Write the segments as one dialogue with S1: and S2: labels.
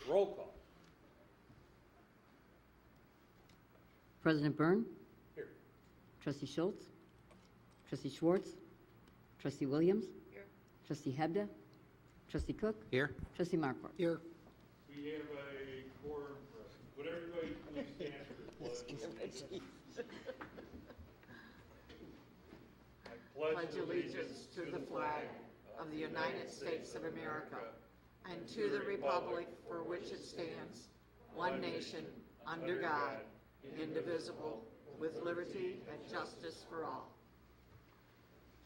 S1: Roll call.
S2: President Byrne,
S1: Here.
S2: Trustee Schultz, Trustee Schwartz, Trustee Williams, Trustee Hebda, Trustee Cook,
S3: Here.
S2: Trustee Markwart.
S4: Here.
S1: We have a quorum present. Would everybody please stand for the pledge? I
S5: Pledge allegiance to the flag of the United States of America and to the republic for which it stands, one nation, under God, indivisible, with liberty and justice for all.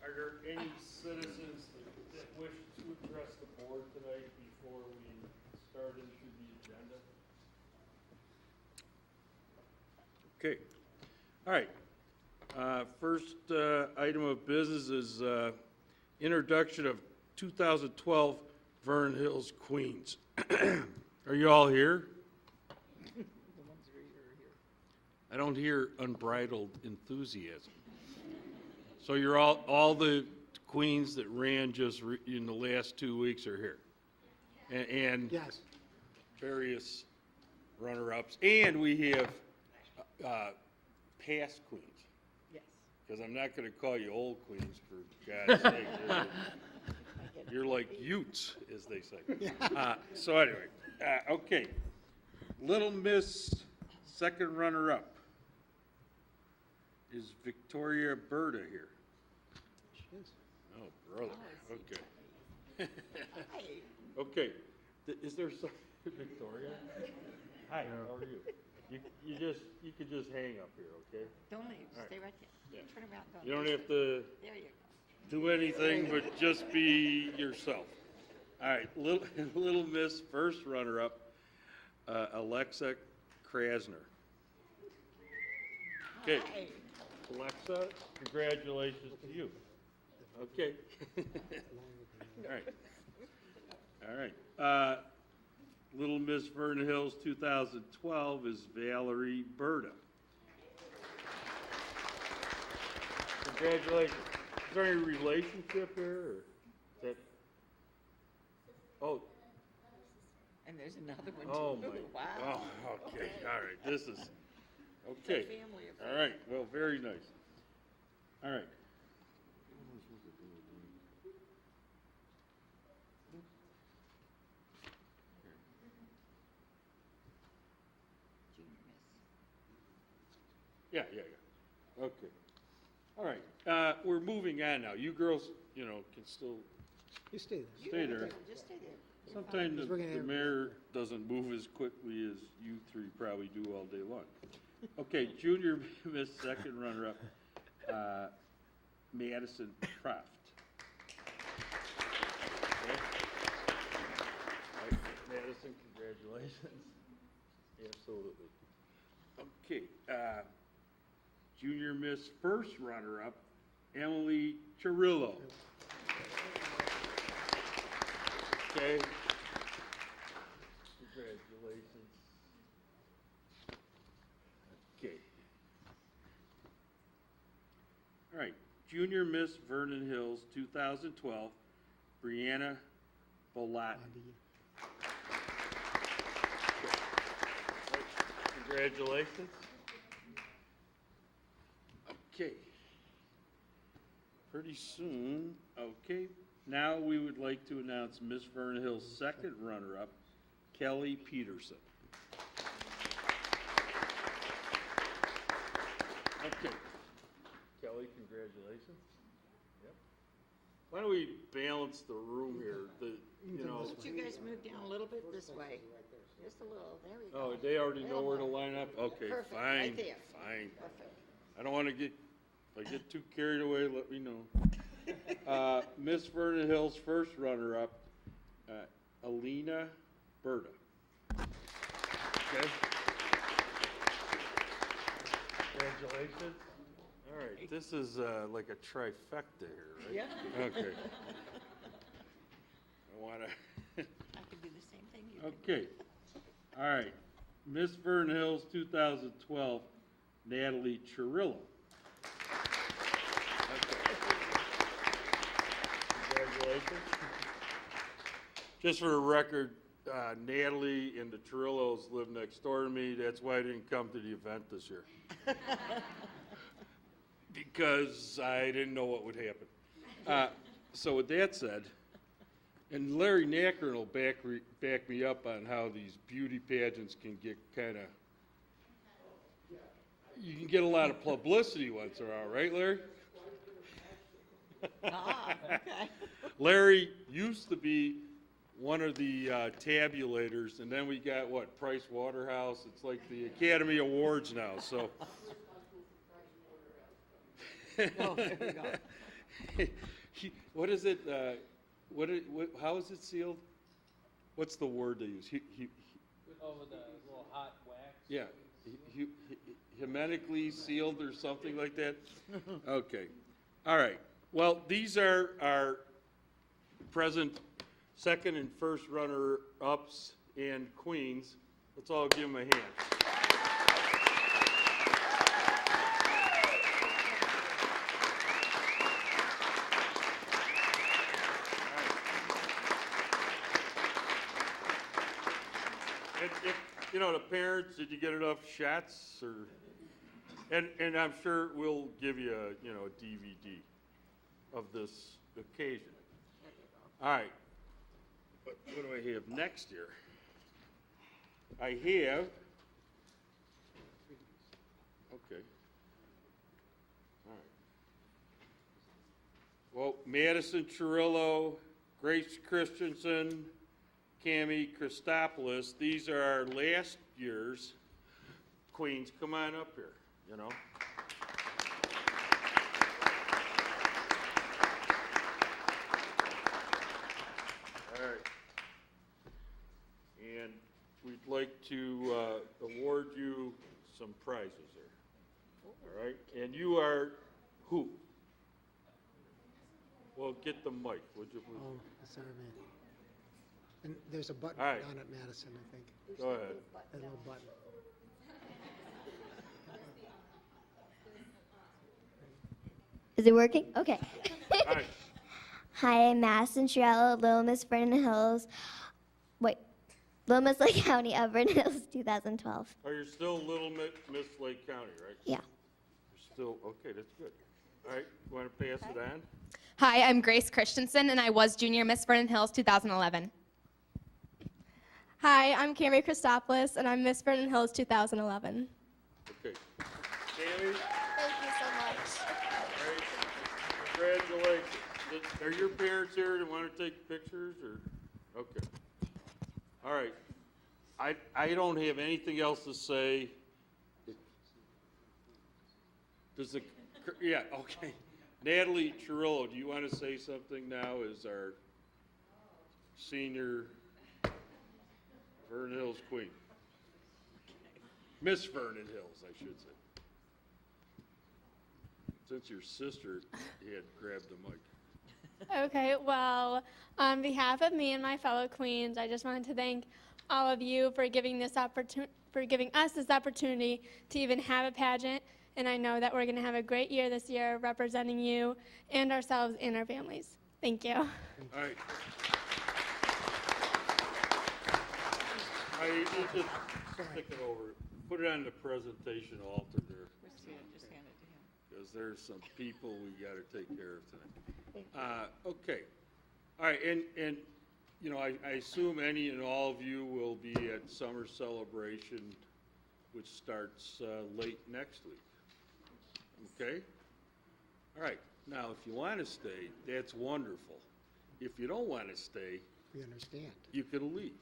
S1: Are there any citizens that wish to address the board tonight before we start into the agenda? Okay. All right. First item of business is introduction of 2012 Vernon Hills Queens. Are you all here? I don't hear unbridled enthusiasm. So you're all the queens that ran just in the last 2 weeks are here? And
S4: Yes.
S1: various runner-ups, and we have past queens.
S5: Yes.
S1: Because I'm not going to call you old queens, for God's sake. You're like Utes, as they say. So anyway, okay. Little Miss second runner-up is Victoria Berta here.
S4: She is.
S1: Oh, brother. Okay. Okay. Is there some Victoria? Hi. How are you? You could just hang up here, okay?
S6: Don't leave,
S1: All right.
S6: stay right there.
S1: Yeah.
S6: Turn around, don't.
S1: You don't
S6: leave.
S1: have to
S6: There you go.
S1: do anything but just be yourself. All right, Little Miss first runner-up, Alexa Krasner. Okay, Alexa, congratulations to you. Okay. All right. All right. Little Miss Vernon Hills 2012 is Valerie Berta. Congratulations. Is there any relationship here, or is that? Oh,
S6: And there's another one
S1: oh
S6: too.
S1: my,
S6: Wow.
S1: oh, okay, all right, this is, okay.
S6: Family affair.
S1: All right, well, very nice. All right.
S6: Junior miss.
S1: Yeah. Okay. All right, we're moving on now. You girls, can still
S4: You stay there.
S1: stay there.
S6: Just stay there.
S1: Sometimes
S4: Because we're gonna
S1: the
S4: have-
S1: mayor doesn't move as quickly as you three probably do all day long. Okay, junior miss second runner-up, Madison Croft. Okay. All right, Madison, congratulations. Absolutely. Okay, junior miss first runner-up, Emily Chirillo. Okay. Congratulations. Okay. All right, Junior Miss Vernon Hills 2012, Brianna Bolatti. Congratulations. Okay. Pretty soon, okay. Now we would like to announce Miss Vernon Hill's second runner-up, Kelly Peterson. Okay. Kelly, congratulations. Yep. Why don't we balance the room here?
S6: Would you guys move down a little bit this way? Just a little, there we
S1: Oh,
S6: go.
S1: they already know where to line up? Okay,
S6: Perfect,
S1: fine,
S6: right there.
S1: fine.
S6: Perfect.
S1: I don't want to if I get too carried away, let me know. Miss Vernon Hills first runner-up, Alina Berta. Okay. Congratulations. All right, this is like a trifecta here, right?
S6: Yeah.
S1: Okay. I want to.
S6: I could do the same thing you did.
S1: Okay. All right. Miss Vernon Hills 2012, Natalie Chirillo. Congratulations. Just for the record, Natalie and the Trillos live next door to me. That's why I didn't come to the event this year. Because I didn't know what would happen. So with that said, and Larry Nackern will back me up on how these beauty pageants can get kind of, you can get a lot of publicity once in a while, right, Larry?
S6: Okay.
S1: Larry used to be one of the tabulators, and then we got, what, Price Waterhouse? It's like the Academy Awards now, so.
S6: Oh, there we go.
S1: What is it, how is it sealed? What's the word they use?
S3: Oh, with the little hot wax?
S1: Yeah, hermetically sealed or something like that? Okay, all right. Well, these are our present second and first runner-ups and queens. Let's all give them a hand. You know, the parents, did you get enough shots, or, and I'm sure we'll give you a, you know, a DVD of this occasion. All right, what do I have next year? I have, okay. All right. Well, Madison Cirillo, Grace Christensen, Cammie Christopoulos, these are our last year's queens. Come on up here, you know. All right. And we'd like to award you some prizes there. All right. And you are who? Well, get the mic, would you please?
S4: Oh, sorry, man. And there's a button
S1: All right.
S4: down at Madison, I think.
S1: Go ahead.
S4: A little button.
S7: Is it working? Okay.
S1: All right.
S7: Hi, I'm Madison Chiarello, Little Miss Vernon Hills. Little Miss Lake County of Vernon Hills, 2012.
S1: Oh, you're still Little Miss Lake County, right?
S7: Yeah.
S1: You're still, okay, that's good. All right, you want to pass it on?
S8: Hi, I'm Grace Christensen, and I was Junior Miss Vernon Hills 2011.
S9: Hi, I'm Cammie Christopoulos, and I'm Miss Vernon Hills 2011.
S1: Okay. Cammie,
S7: Thank you so much.
S1: all right, congratulations. Are your parents here to want to take pictures, or? Okay. All right. I don't have anything else to say. Does the, yeah, okay. Natalie Cirillo, do you want to say something now as our senior Vernon Hills queen? Miss Vernon Hills, I should say. Since your sister had grabbed the mic.
S9: Okay, well, on behalf of me and my fellow queens, I just wanted to thank all of you for giving us this opportunity to even have a pageant. And I know that we're going to have a great year this year representing you and ourselves and our families. Thank you.
S1: All right. You just stick it over. Put it on the presentation altar there.
S6: Just hand it to him.
S1: Because there's some people we got to take care of tonight. Okay. All right, and you know, I assume any and all of you will be at summer celebration, which starts late next week. Okay? All right. Now, if you want to stay, that's wonderful. If you don't want to stay,
S4: We understand.
S1: you can leave.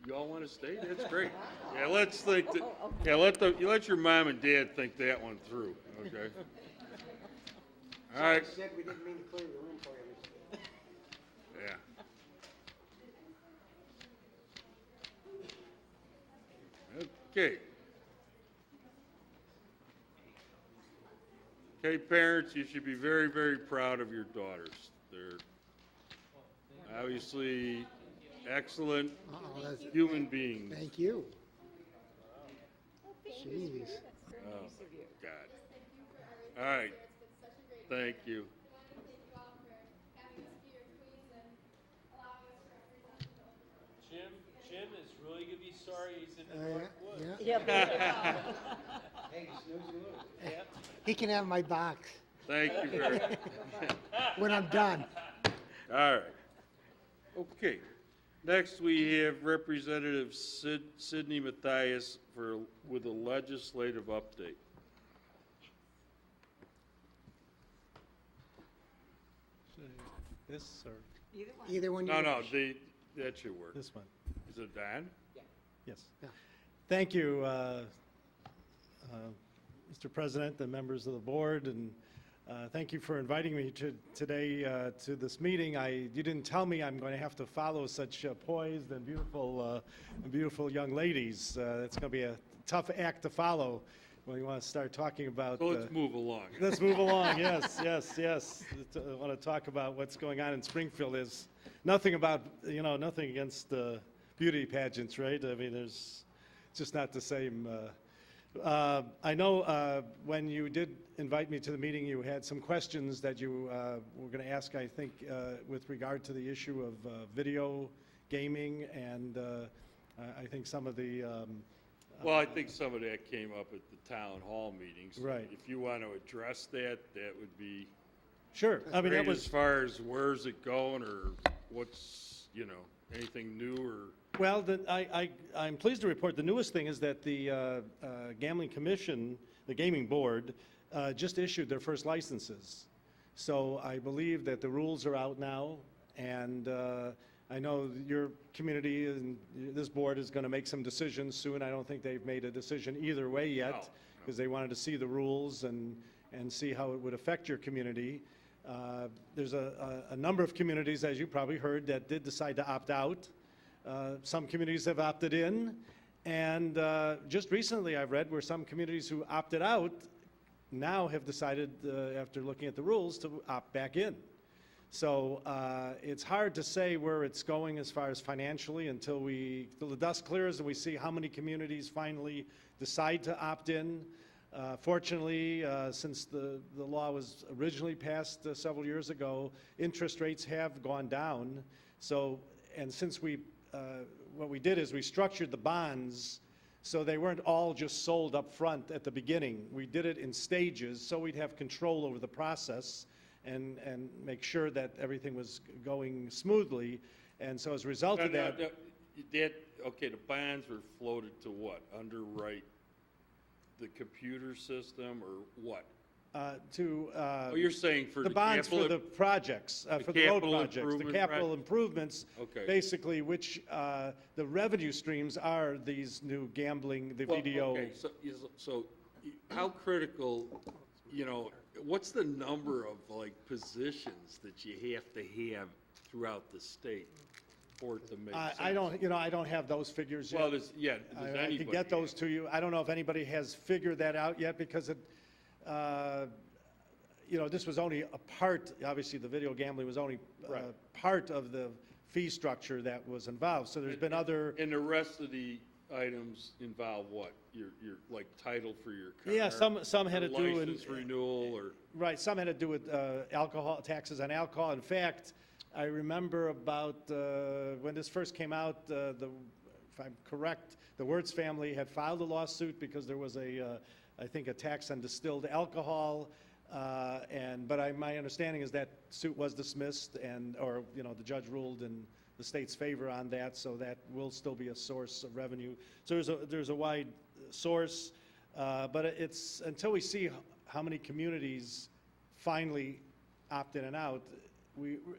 S1: You all want to stay? That's great. Yeah, let's think. Yeah, let your mom and dad think that one through. Okay. All right.
S4: Said we didn't mean to clear the room for you.
S1: Yeah. Okay. Okay, parents, you should be very, very proud of your daughters. They're obviously excellent
S4: Uh-oh, that's,
S1: human beings.
S4: thank you. Jeez.
S1: Oh, God. All right. Thank you.
S3: he's sorry he's in the North Woods.
S4: Yeah. He can have my box
S1: Thank you very much.
S4: when I'm done.
S1: All right. Okay. Next, we have Representative Sidney Mathias with a legislative update.
S10: This or
S4: Either one.
S1: No,
S4: you
S1: no,
S4: wish.
S1: that should work.
S10: this one?
S1: Is it Don?
S10: Yes.
S4: Yeah.
S10: Thank you, Mr. President and members of the board, and thank you for inviting me today to this meeting. You didn't tell me I'm going to have to follow such poised and beautiful young ladies. It's going to be a tough act to follow when you want to start talking about.
S1: So let's move along.
S10: Let's move along. Yes. I want to talk about what's going on in Springfield. Is nothing about, nothing against beauty pageants, right? I mean, it's just not the same. I know when you did invite me to the meeting, you had some questions that you were going to ask, I think, with regard to the issue of video gaming, and I think some of the
S1: Well, I think some of that came up at the town hall meetings.
S10: Right.
S1: If you want to address that, that would be
S10: sure. I mean, that
S1: great
S10: was
S1: as far as where's it going or what's, anything new or.
S10: well. I'm pleased to report the newest thing is that the Gambling Commission, the Gaming Board, just issued their first licenses. So I believe that the rules are out now, and I know your community and this board is going to make some decisions soon. I don't think they've made a decision either way yet, because they wanted to see the rules and see how it would affect your community. There's a number of communities, as you probably heard, that did decide to opt out. Some communities have opted in, and just recently I've read where some communities who opted out now have decided, after looking at the rules, to opt back in. So it's hard to say where it's going as far as financially until the dust clears and we see how many communities finally decide to opt in. Fortunately, since the law was originally passed several years ago, interest rates have gone down. So, and since what we did is we structured the bonds so they weren't all just sold up front at the beginning. We did it in stages so we'd have control over the process and make sure that everything was going smoothly. And so as a result of that.
S1: Okay, the bonds were floated to what? Underwrite the computer system or what? You're saying for
S10: the bonds for the projects, for the road projects, the capital improvements,
S1: Okay.
S10: basically, which the revenue streams are these new gambling, the video.
S1: Okay, so how critical, what's the number of positions that you have to have throughout the state for it to make sense?
S10: I don't have those figures yet.
S1: Well, does anybody?
S10: I can get those to you. I don't know if anybody has figured that out yet because this was only a part, obviously the video gambling was only part of the fee structure that was involved. So there's been other.
S1: And the rest of the items involve what? Your title for your car?
S10: Yeah, some had to do with.
S1: License renewal or.
S10: Right, some had to do with alcohol, taxes on alcohol. In fact, I remember about when this first came out, if I'm correct, the Wirtz family had filed a lawsuit because there was I think a tax on distilled alcohol, but my understanding is that suit was dismissed, or the judge ruled in the state's favor on that, so that will still be a source of revenue. So there's a wide source, but it's until we see how many communities finally opt in and out,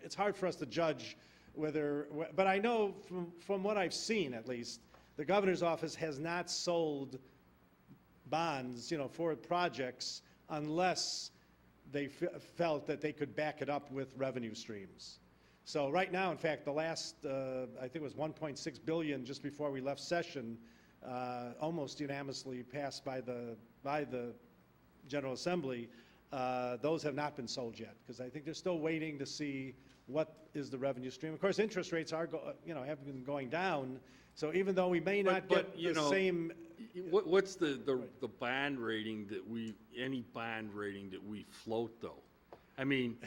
S10: it's hard for us to judge whether. But I know from what I've seen, at least, the governor's office has not sold bonds, for projects unless they felt that they could back it up with revenue streams. So right now, in fact, the last, I think it was 1.6 billion just before we left session, almost unanimously passed by the General Assembly. Those have not been sold yet because I think they're still waiting to see what is the revenue stream. Of course, interest rates have been going down. So even though we may not get the same.
S1: What's the bond rating any bond rating that we float though? I mean,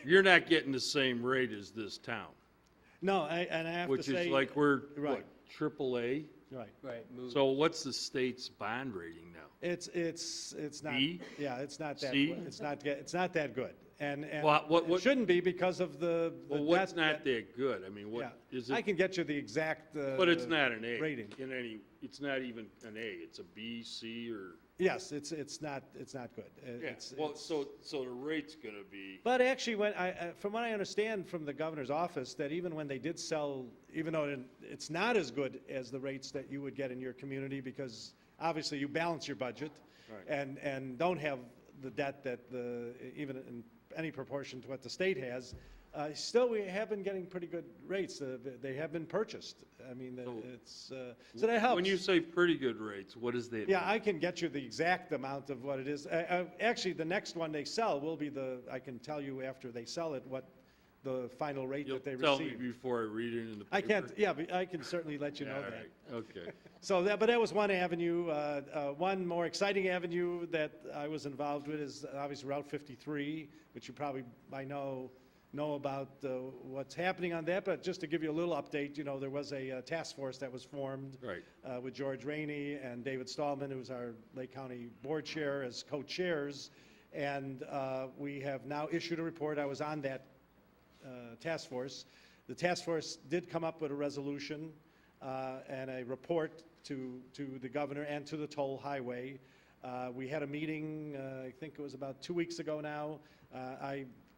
S1: you're not getting the same rate as this town.
S10: No, and I have to say.
S1: Which is like we're, what, AAA?
S10: Right.
S3: Right, move.
S1: So what's the state's bond rating now?
S10: It's not,
S1: B?
S10: yeah, it's not that,
S1: C?
S10: it's not that good. And
S1: What-
S10: it shouldn't be because of the
S1: Well, what's
S10: debt
S1: not that good? I mean,
S10: yeah.
S1: what, is
S10: I
S1: it,
S10: can get you the exact
S1: but it's not an A.
S10: rating.
S1: In any, it's not even an A, it's a B, C, or,
S10: Yes, it's not good.
S1: yeah, well, so the rate's gonna be,
S10: But actually, from what I understand from the governor's office, that even when they did sell, even though it's not as good as the rates that you would get in your community, because obviously you balance your budget
S1: Right.
S10: and don't have the debt that even in any proportion to what the state has, still we have been getting pretty good rates. They have been purchased. I mean, so that helps.
S1: when you say pretty good rates, what does that mean?
S10: Yeah, I can get you the exact amount of what it is. Actually, the next one they sell will be I can tell you after they sell it what the final rate
S1: You'll
S10: that they
S1: tell me
S10: receive.
S1: before I read it in the paper?
S10: I can't, yeah, but I can certainly let you know
S1: All
S10: that.
S1: right, okay.
S10: So but that was one avenue. One more exciting avenue that I was involved with is obviously Route 53, which you probably by now know about what's happening on that. But just to give you a little update, there was a task force that was formed
S1: Right.
S10: with George Rainey and David Stallman, who's our Lake County Board Chair, as co-chairs. And we have now issued a report. I was on that task force. The task force did come up with a resolution and a report to the governor and to the toll highway. We had a meeting, I think it was about 2 weeks ago now.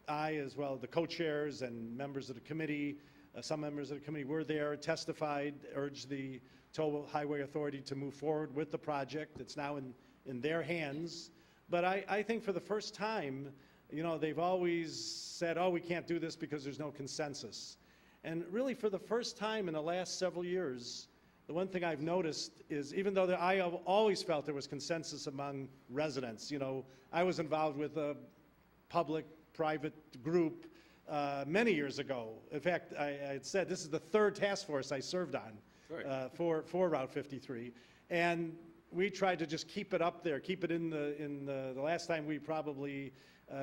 S10: I, as well, the co-chairs and members of the committee, some members of the committee were there, testified, urged the Toll Highway Authority to move forward with the project. It's now in their hands. But I think for the first time, they've always said, oh, we can't do this because there's no consensus. And really, for the first time in the last several years, the one thing I've noticed is, even though I have always felt there was consensus among residents, I was involved with a public-private group many years ago. In fact, I had said this is the third task force I served on
S1: Right.
S10: for Route 53. And we tried to just keep it up there, keep it in the last time we probably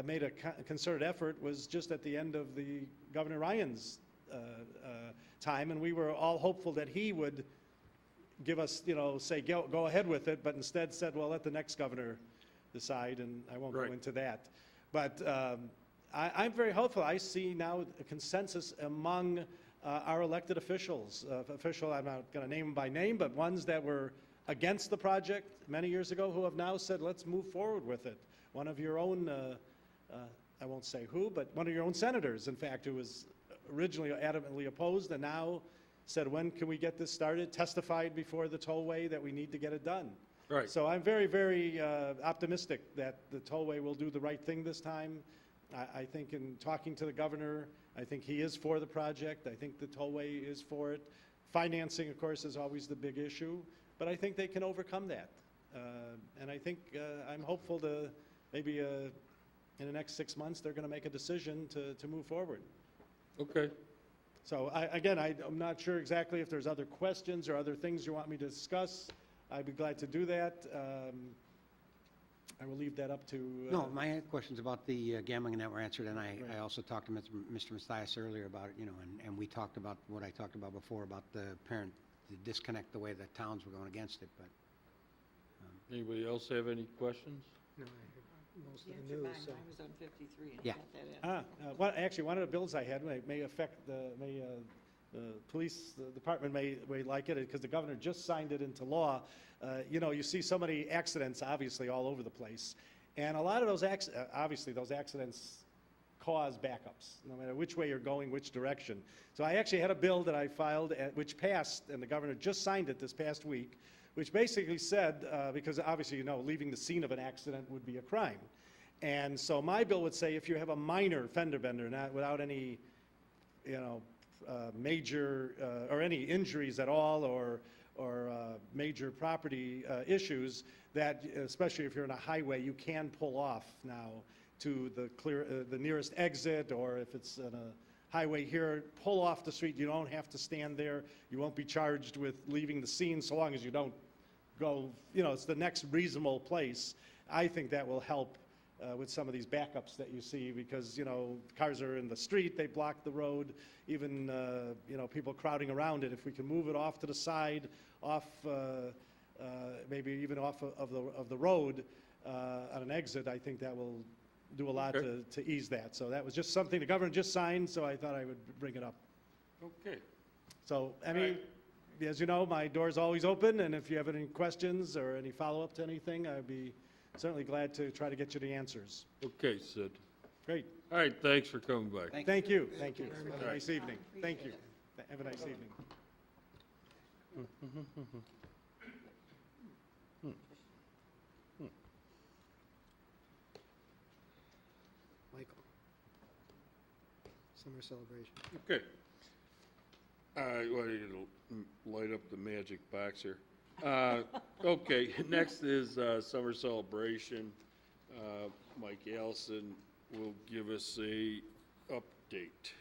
S10: made a concerted effort was just at the end of the Governor Ryan's time, and we were all hopeful that he would give us, say go ahead with it, but instead said, well, let the next governor decide, and I won't go
S1: Right.
S10: into that. But I'm very hopeful. I see now a consensus among our elected officials. I'm not going to name them by name, but ones that were against the project many years ago who have now said, let's move forward with it. One of your own, I won't say who, but one of your own senators, in fact, who was originally adamantly opposed and now said, when can we get this started, testified before the tollway that we need to get it done.
S1: Right.
S10: So I'm very, very optimistic that the tollway will do the right thing this time. I think in talking to the governor, I think he is for the project. I think the tollway is for it. Financing, of course, is always the big issue, but I think they can overcome that. And I think I'm hopeful to maybe in the next 6 months, they're going to make a decision to move forward.
S1: Okay.
S10: So again, I'm not sure exactly if there's other questions or other things you want me to discuss. I'd be glad to do that. I will leave that up to...
S3: No, my questions about the gambling and that were answered, and I also talked to Mr. Mathias earlier about it, and we talked about what I talked about before about the disconnect, the way that towns were going against it, but...
S1: Anybody else have any questions?
S4: No, I heard most
S5: You
S4: of the
S5: answered
S4: news,
S5: mine.
S4: so.
S5: Mine was on 53 and
S3: Yeah.
S5: got that in.
S10: Actually, one of the bills I had may affect the police department may like it because the governor just signed it into law. You see so many accidents, obviously, all over the place. And a lot of those obviously, those accidents cause backups, no matter which way you're going, which direction. So I actually had a bill that I filed, which passed, and the governor just signed it this past week, which basically said, because obviously, leaving the scene of an accident would be a crime. And so my bill would say if you have a minor fender bender, not without any, major or any injuries at all or major property issues, that especially if you're in a highway, you can pull off now to the nearest exit, or if it's in a highway here, pull off the street. You don't have to stand there. You won't be charged with leaving the scene so long as you don't go, it's the next reasonable place. I think that will help with some of these backups that you see, because, cars are in the street, they block the road, even, people crowding around it. If we can move it off to the side, off, maybe even off of the road on an exit, I think that will do a lot to ease that. So that was just something the governor just signed, so I thought I would bring it up.
S1: Okay.
S10: So, as you know, my door's always open, and if you have any questions or any follow-up to anything, I'd be certainly glad to try to get you the answers.
S1: Okay, Sid.
S10: Great.
S1: All right, thanks for coming by.
S10: Thank you. Have a nice evening. Thank you. Have a nice evening.
S4: Michael. Summer celebration.
S1: Okay. Well, you light up the magic box here. Okay, next is summer celebration. Mike Allison will give us a update.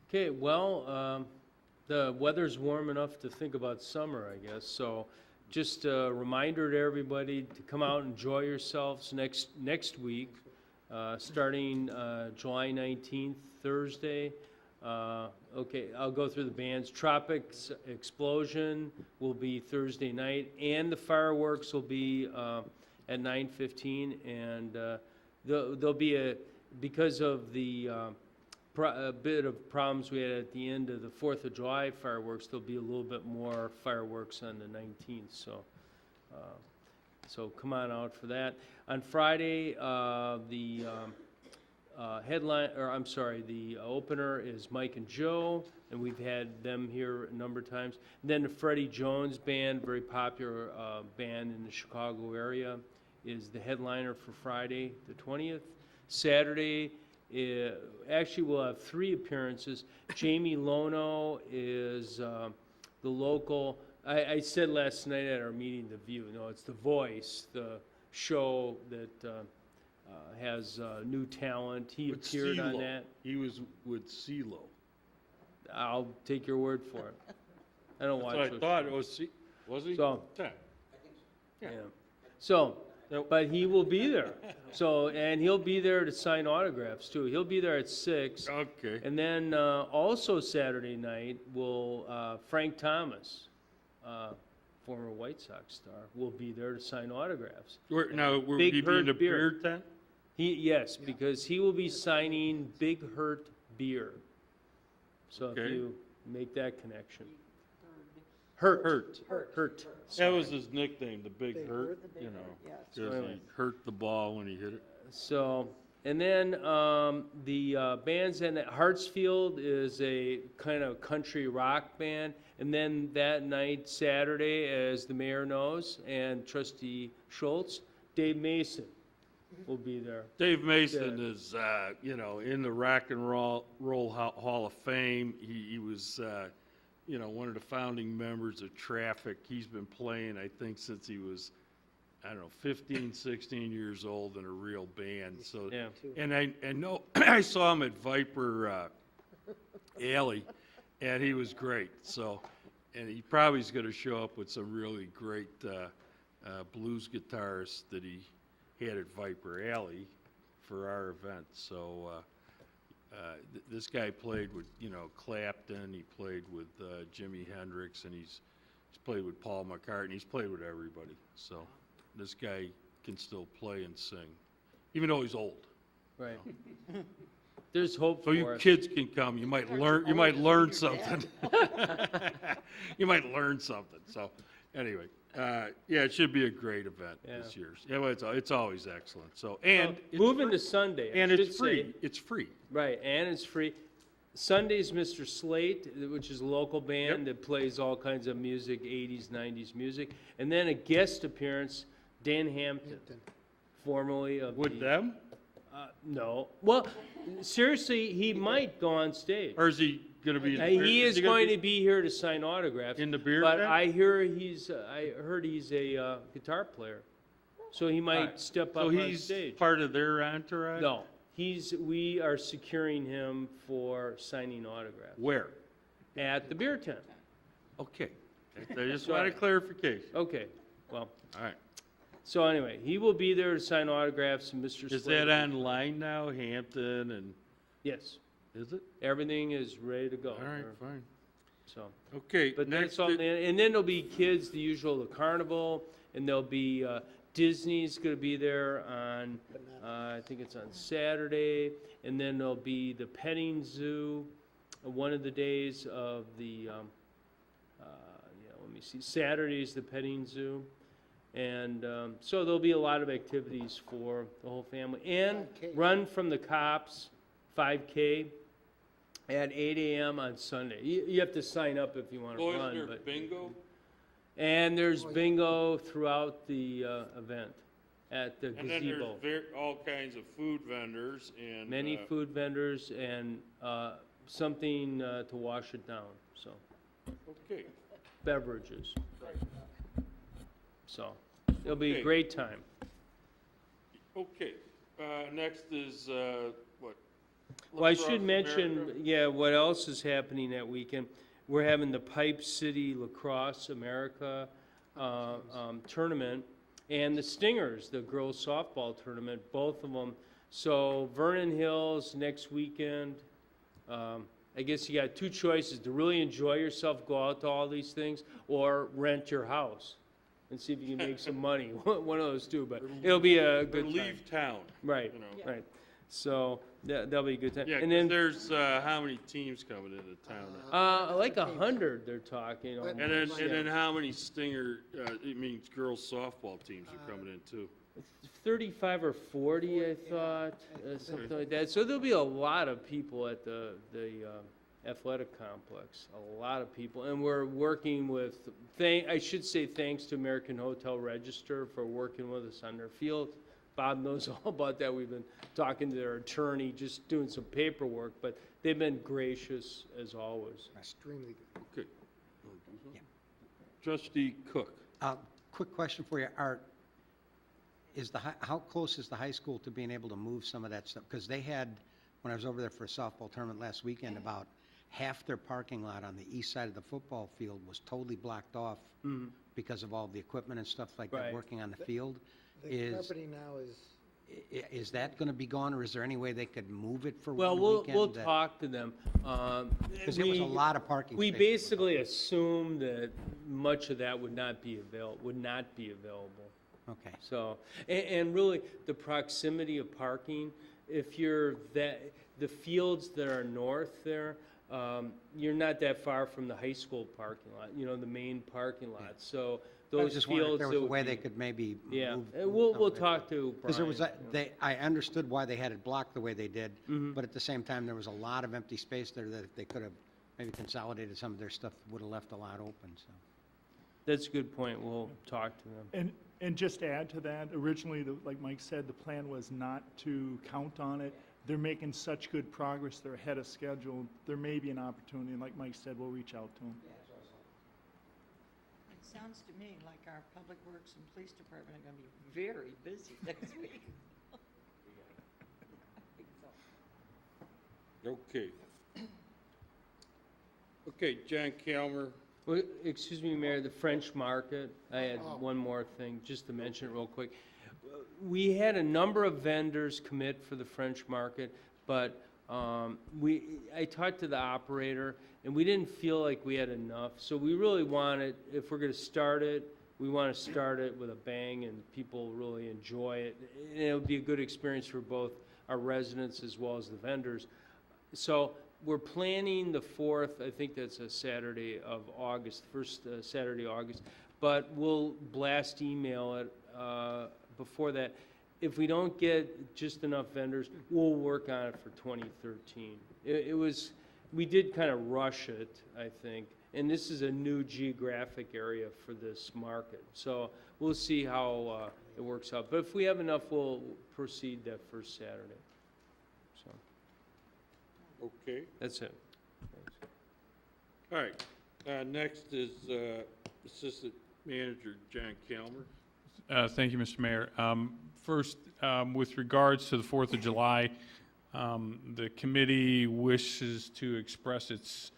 S11: Okay, well, the weather's warm enough to think about summer, I guess. So just a reminder to everybody to come out and enjoy yourselves next week, starting July 19th, Thursday. Okay, I'll go through the bands. Tropics Explosion will be Thursday night, and the fireworks will be at 9:15. And there'll be because of the a bit of problems we had at the end of the 4th of July fireworks, there'll be a little bit more fireworks on the 19th. So come on out for that. On Friday, the opener is Mike and Joe, and we've had them here a number of times. And then the Freddie Jones Band, very popular band in the Chicago area, is the headliner for Friday, the 20th. Saturday, actually we'll have 3 appearances. Jamie Lono is the local, I said last night at our meeting, The View, no, it's The Voice, the show that has new talent. He
S1: With
S11: appeared on
S1: CeeLo.
S11: that.
S1: He was with CeeLo.
S11: I'll take your word for it. I don't watch
S1: That's
S11: those
S1: what I thought.
S11: shows.
S1: It was was he?
S11: So-
S1: Yeah.
S11: Yeah. So, but he will be there. So, and he'll be there to sign autographs too. He'll be there at 6.
S1: Okay.
S11: And then also Saturday night will Frank Thomas, former White Sox star, will be there to sign autographs.
S1: Now, will
S11: Big
S1: he be in the
S11: Hurt Beer.
S1: beer tent?
S11: Yes, because he will be signing Big Hurt Beer. So if
S1: Okay.
S11: you make that connection. Hurt.
S1: That
S11: Sorry.
S1: was his nickname, the Big Hurt, you know, because he hurt the ball when he hit it.
S11: So, and then the bands in Hartsfield is a kind of country rock band. And then that night, Saturday, as the mayor knows, and Trustee Schultz, Dave Mason will be there.
S1: Dave Mason is, in the Rock and Roll Hall of Fame. He was, one of the founding members of Traffic. He's been playing, I think, since he was, 15, 16 years old in a real band. So,
S11: Yeah.
S1: and I know I saw him at Viper Alley, and he was great. So, and he probably is going to show up with some really great blues guitarists that he had at Viper Alley for our event. So this guy played with, Clapton. He played with Jimi Hendrix, and he's played with Paul McCartney. He's played with everybody. So this guy can still play and sing, even though he's old.
S11: Right. There's hope
S1: So
S11: for
S1: you
S11: us.
S1: kids can come. You might learn. You might learn something. You might learn something. So, anyway, it should be a great event this year. Yeah, well, it's always excellent. So, and it's
S11: moving
S1: free.
S11: to Sunday, I
S1: and
S11: should
S1: it's free.
S11: say.
S1: It's free.
S11: Right, and it's free. Sunday's Mr. Slate, which is a local band that plays all kinds of music, 80s, 90s music. And then a guest appearance, Dan Hampton, formerly of
S1: With them,
S11: no. Well, seriously, he might go on stage.
S1: or is he going to be?
S11: He is going to be here to sign autographs.
S1: in the beer
S11: But
S1: tent?
S11: I heard he's a guitar player, so he might
S1: Right.
S11: step up
S1: So
S11: on
S1: he's
S11: stage.
S1: part of their entourage.
S11: No, we are securing him for signing autographs
S1: Where?
S11: at the beer tent.
S1: Okay. I just wanted clarification.
S11: Okay, well,
S1: All right.
S11: So anyway, he will be there to sign autographs, and Mr.
S1: Is
S11: Slater.
S1: that online now, Hampton, and,
S11: Yes,
S1: is it?
S11: everything is ready to go.
S1: All right, fine.
S11: So,
S1: Okay,
S11: but
S1: next,
S11: that's all, and then there'll be kids, the usual, the carnival, and there'll be, Disney's gonna be there on, I think it's on Saturday, and then there'll be the petting zoo, one of the days of the, let me see, Saturday's the petting zoo. And so there'll be a lot of activities for the whole family. And
S4: 5K.
S11: Run from the Cops, 5K, at 8 a.m. on Sunday. You have to sign up if you want to
S1: oh, is
S11: run.
S1: there
S11: But,
S1: bingo?
S11: and there's bingo throughout the event at the
S1: And then
S11: gazebo.
S1: there's all kinds of food vendors and.
S11: Many food vendors and something to wash it down, so,
S1: Okay,
S11: beverages. So, it'll be a
S1: Okay.
S11: great time.
S1: okay. Next is, what?
S11: Well, I
S1: Lacrosse
S11: should mention,
S1: America?
S11: yeah, what else is happening that weekend. We're having the Pipe City Lacrosse America tournament and the Stingers, the girls softball tournament, both of them. So Vernon Hills next weekend. I guess you got two choices, to really enjoy yourself, go out to all these things, or rent your house and see if you can make some money. One of those two, but it'll be a
S1: Or
S11: good time.
S1: leave town.
S11: Right,
S1: you know.
S11: right. So that'll be a good time.
S1: Yeah,
S11: And
S1: 'cause
S11: then
S1: there's, how many teams coming into town?
S11: like 100 they're talking.
S4: But-
S11: almost,
S1: And then
S11: yeah.
S1: how many Stinger, it means girls softball teams are coming in too?
S11: 35 or 40, I thought, something like that. So there'll be a lot of people at the athletic complex, a lot of people. And we're working with, I should say thanks to American Hotel Register for working with us on their field. Bob knows all about that. We've been talking to their attorney, just doing some paperwork, but they've been gracious as always.
S4: Extremely good.
S1: Okay. Trustee Cook.
S3: Quick question for you, Art. How close is the high school to being able to move some of that stuff? Because they had, when I was over there for a softball tournament last weekend, about half their parking lot on the east side of the football field was totally blocked off because of all the equipment and stuff like that
S11: Right.
S3: working on the field.
S4: The carpeting now is,
S3: Is that going to be gone, or is there any way they could move it for
S11: Well,
S3: one weekend?
S11: we'll talk to them.
S3: Because there was a lot of parking
S11: We
S3: spaces.
S11: basically assumed that much of that would not be available.
S3: Okay.
S11: So, and really, the proximity of parking, if you're the fields that are north there, you're not that far from the high school parking lot, the main parking lot. So
S3: I was
S11: those
S3: just wondering if
S11: fields.
S3: there
S11: that
S3: was a
S11: would
S3: way
S11: be-
S3: they could maybe
S11: Yeah,
S3: move.
S11: and
S3: move
S11: we'll
S3: some of it.
S11: talk to Brian.
S3: Because there was,
S11: you know.
S3: I understood why they had it blocked the way they did,
S11: Mm-hmm.
S3: but at the same time, there was a lot of empty space there that if they could have maybe consolidated some of their stuff, would have left a lot open, so.
S11: That's a good point. We'll talk to them.
S12: And just to add to that, originally, like Mike said, the plan was not to count on it. They're making such good progress, they're ahead of schedule. There may be an opportunity, and like Mike said, we'll reach out to them.
S6: It sounds to me like our public works and police department are gonna be very busy next week. I think so.
S1: Okay. Okay, John Calmer.
S11: Well, excuse me, Mayor, the French market, I had one more thing, just to mention it real quick. We had a number of vendors commit for the French market, but I talked to the operator, and we didn't feel like we had enough. So we really wanted, if we're gonna start it, we wanna start it with a bang and people really enjoy it. And it would be a good experience for both our residents as well as the vendors. So we're planning the 4th, I think that's a Saturday of August, first Saturday, August, but we'll blast email it before that. If we don't get just enough vendors, we'll work on it for 2013. We did kind of rush it, I think, and this is a new geographic area for this market. So we'll see how it works out. But if we have enough, we'll proceed that first Saturday. So.
S1: Okay.
S11: That's it. Thanks.
S1: All right. Next is Assistant Manager John Calmer.
S13: Thank you, Mr. Mayor. First, with regards to the 4th of July, the committee wishes to express its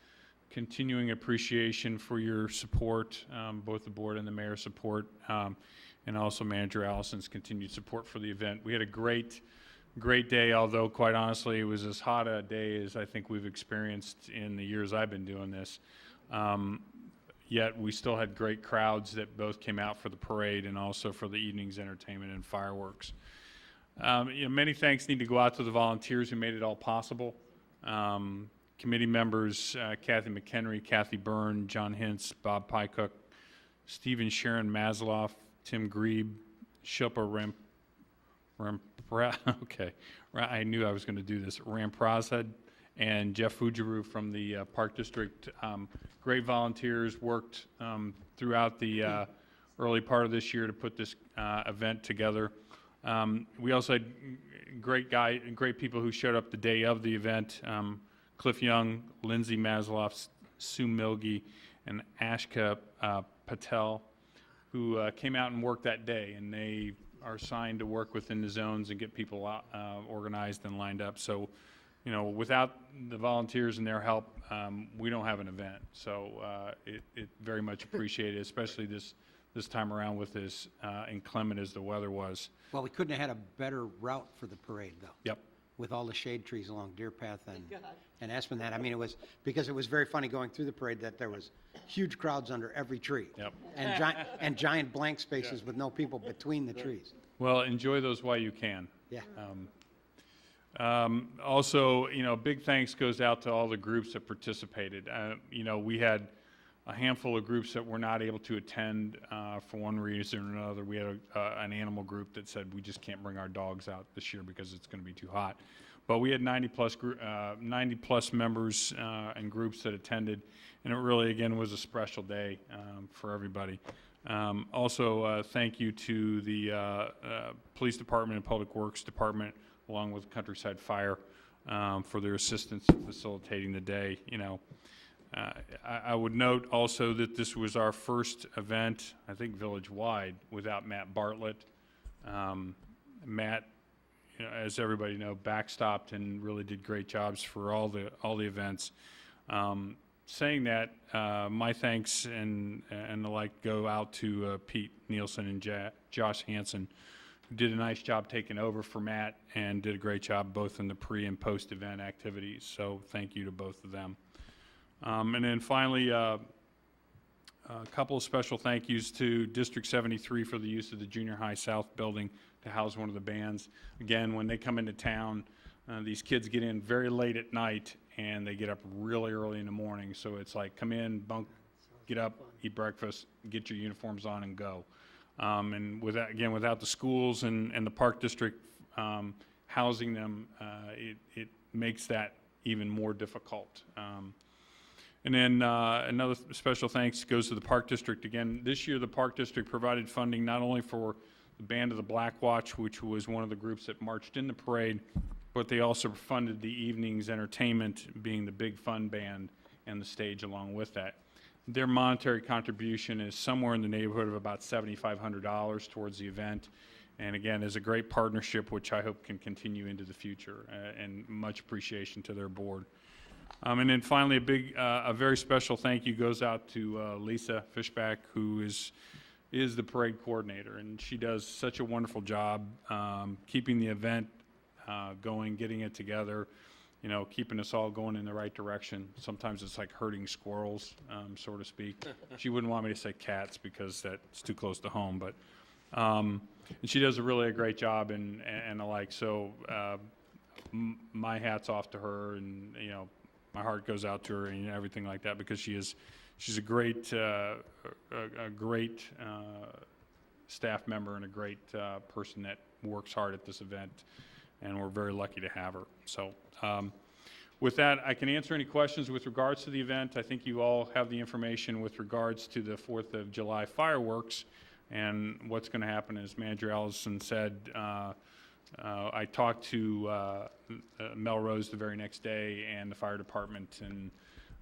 S13: continuing appreciation for your support, both the board and the mayor's support, and also Manager Allison's continued support for the event. We had a great day, although quite honestly, it was as hot a day as I think we've experienced in the years I've been doing this. Yet we still had great crowds that both came out for the parade and also for the evening's entertainment and fireworks. Many thanks need to go out to the volunteers who made it all possible. Committee members, Kathy McHenry, Kathy Byrne, John Hintz, Bob Pycook, Stephen Sharon Masloff, Tim Grebe, Shilpa okay, I knew I was going to do this, Ramprasad, and Jeff Fujiru from the Park District. Great volunteers, worked throughout the early part of this year to put this event together. We also had great people who showed up the day of the event. Cliff Young, Lindsay Masloff, Sue Milgie, and Ashka Patel, who came out and worked that day, and they are assigned to work within the zones and get people organized and lined up. So, without the volunteers and their help, we don't have an event. So it very much appreciated, especially this time around with as inclement as the weather was.
S3: Well, we couldn't have had a better route for the parade, though.
S13: Yep.
S3: With all the shade trees along Deer Path and Esplanade. I mean, it was very funny going through the parade that there was huge crowds under every tree.
S13: Yep.
S3: And giant blank spaces with no people between the trees.
S13: Well, enjoy those while you can.
S3: Yeah.
S13: Also, big thanks goes out to all the groups that participated. We had a handful of groups that were not able to attend for one reason or another. We had an animal group that said we just can't bring our dogs out this year because it's going to be too hot. But we had 90 plus members and groups that attended, and it really, again, was a special day for everybody. Also, thank you to the Police Department and Public Works Department, along with Countryside Fire, for their assistance in facilitating the day. I would note also that this was our first event, I think village-wide, without Matt Bartlett. Matt, as everybody knows, backstopped and really did great jobs for all the events. Saying that, my thanks and the like go out to Pete Nielsen and Josh Hansen, who did a nice job taking over for Matt and did a great job both in the pre and post event activities. So thank you to both of them. And then finally, a couple of special thank yous to District 73 for the use of the Junior High South building to house one of the bands. Again, when they come into town, these kids get in very late at night and they get up really early in the morning. So it's like come in, bunk, get up, eat breakfast, get your uniforms on and go. And without the schools and the Park District housing them, it makes that even more difficult. And then another special thanks goes to the Park District. Again, this year the Park District provided funding not only for the Band of the Black Watch, which was one of the groups that marched in the parade, but they also funded the evening's entertainment, being the Big Fun Band and the stage along with that. Their monetary contribution is somewhere in the neighborhood of about $7,500 towards the event. And again, is a great partnership, which I hope can continue into the future, and much appreciation to their board. And then finally, a very special thank you goes out to Lisa Fishback, who is the parade coordinator, and she does such a wonderful job keeping the event going, getting it together, keeping us all going in the right direction. Sometimes it's like herding squirrels, so to speak. She wouldn't want me to say cats because that's too close to home, but and she does a great job and the like. So my hat's off to her, and my heart goes out to her and everything like that, because she's a great staff member and a great person that works hard at this event, and we're very lucky to have her. So with that, I can answer any questions with regards to the event. I think you all have the information with regards to the 4th of July fireworks and what's going to happen. As Manager Allison said, I talked to Melrose the very next day and the fire department, and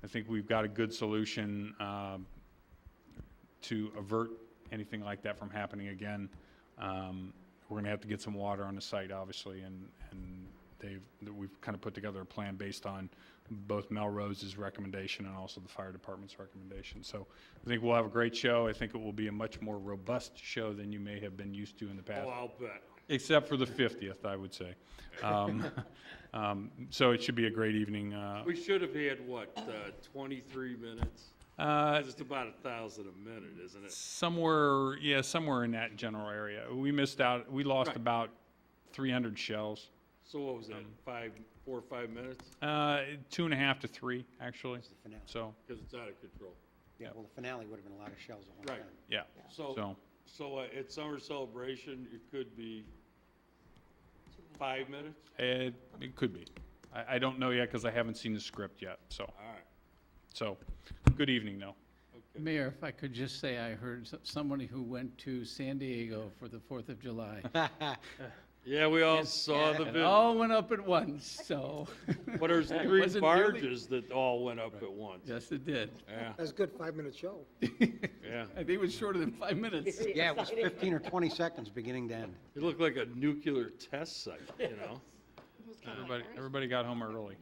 S13: I think we've got a good solution to avert anything like that from happening again. We're going to have to get some water on the site, obviously, and we've kind of put together a plan based on both Melrose's recommendation and also the fire department's recommendation. So I think we'll have a great show. I think it will be a much more robust show than you may have been used to in the past.
S1: Oh, I'll bet.
S13: Except for the 50th, I would say. So it should be a great evening.
S1: We should have had, what, 23 minutes? 'Cause it's about 1,000 a minute, isn't it?
S13: Somewhere in that general area. We missed out, we lost
S1: Right.
S13: about 300 shells.
S1: So what was that, 4 or 5 minutes?
S13: 2.5 to 3, actually.
S3: the finale.
S13: So,
S1: Because it's out of control.
S3: Yeah, well, the finale would have been a lot of shells at one
S1: Right.
S3: time.
S13: yeah.
S1: So at summer celebration, it could be 5 minutes?
S13: It could be. I don't know yet because I haven't seen the script yet, so.
S1: All right.
S13: So, good evening, though.
S1: Okay.
S14: Mayor, if I could just say, I heard somebody who went to San Diego for the 4th of July.
S1: Yeah, we all saw the
S14: It
S1: video.
S14: all went up at once, so.
S1: But there's
S14: It
S1: 3
S14: wasn't nearly-
S1: barges that all went up at once.
S14: Yes, it did.
S1: Yeah,
S4: That's a good 5-minute show.
S1: yeah.
S14: I think it was shorter than 5 minutes.
S3: Yeah, it was 15 or 20 seconds beginning to end.
S1: It looked like a nuclear test site, you know?
S13: Everybody got home early.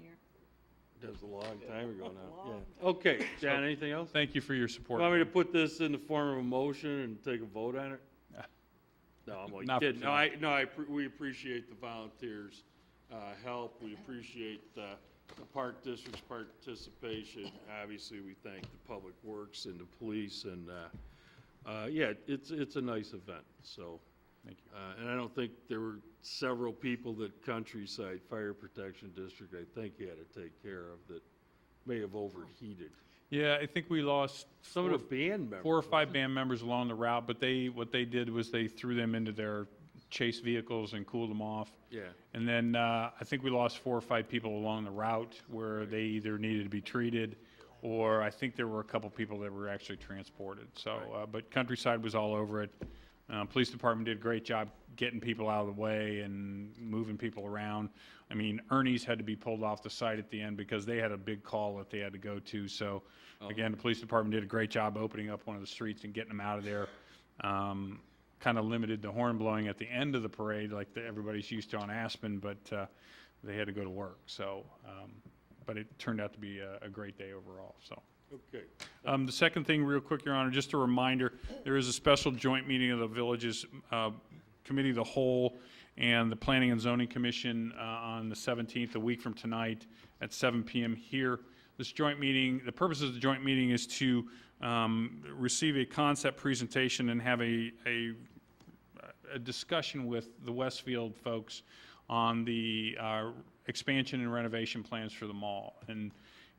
S1: That was a long time ago now, yeah. Okay, John, anything else?
S13: Thank you for your support.
S1: Want me to put this in the form of a motion and take a vote on it? No, I'm only
S13: Not for
S1: kidding.
S13: tonight.
S1: We appreciate the volunteers' help. We appreciate the park district's participation. Obviously, we thank the Public Works and the police, and, yeah, it's a nice event, so.
S13: Thank you.
S1: And I don't think there were several people that Countryside Fire Protection District, I think, had to take care of that may have overheated.
S13: Yeah, I think we lost
S1: Some of the band members.
S13: 4 or 5 band members along the route, but what they did was they threw them into their chase vehicles and cooled them off.
S1: Yeah.
S13: And then I think we lost 4 or 5 people along the route where they either needed to be treated, or I think there were a couple people that were actually transported. So, but Countryside was all over it. Police department did a great job getting people out of the way and moving people around. I mean, Ernie's had to be pulled off the site at the end because they had a big call that they had to go to. So, again, the police department did a great job opening up one of the streets and getting them out of there. Kind of limited the horn blowing at the end of the parade like everybody's used to on Aspen, but they had to go to work. So, but it turned out to be a great day overall, so.
S1: Okay.
S13: The second thing, real quick, Your Honor, just a reminder, there is a special joint meeting of the Villages Committee of the Whole and the Planning and Zoning Commission on the 17th, a week from tonight, at 7 p.m. here. This joint meeting, the purpose of the joint meeting is to receive a concept presentation and have a discussion with the Westfield folks on the expansion and renovation plans for the mall. And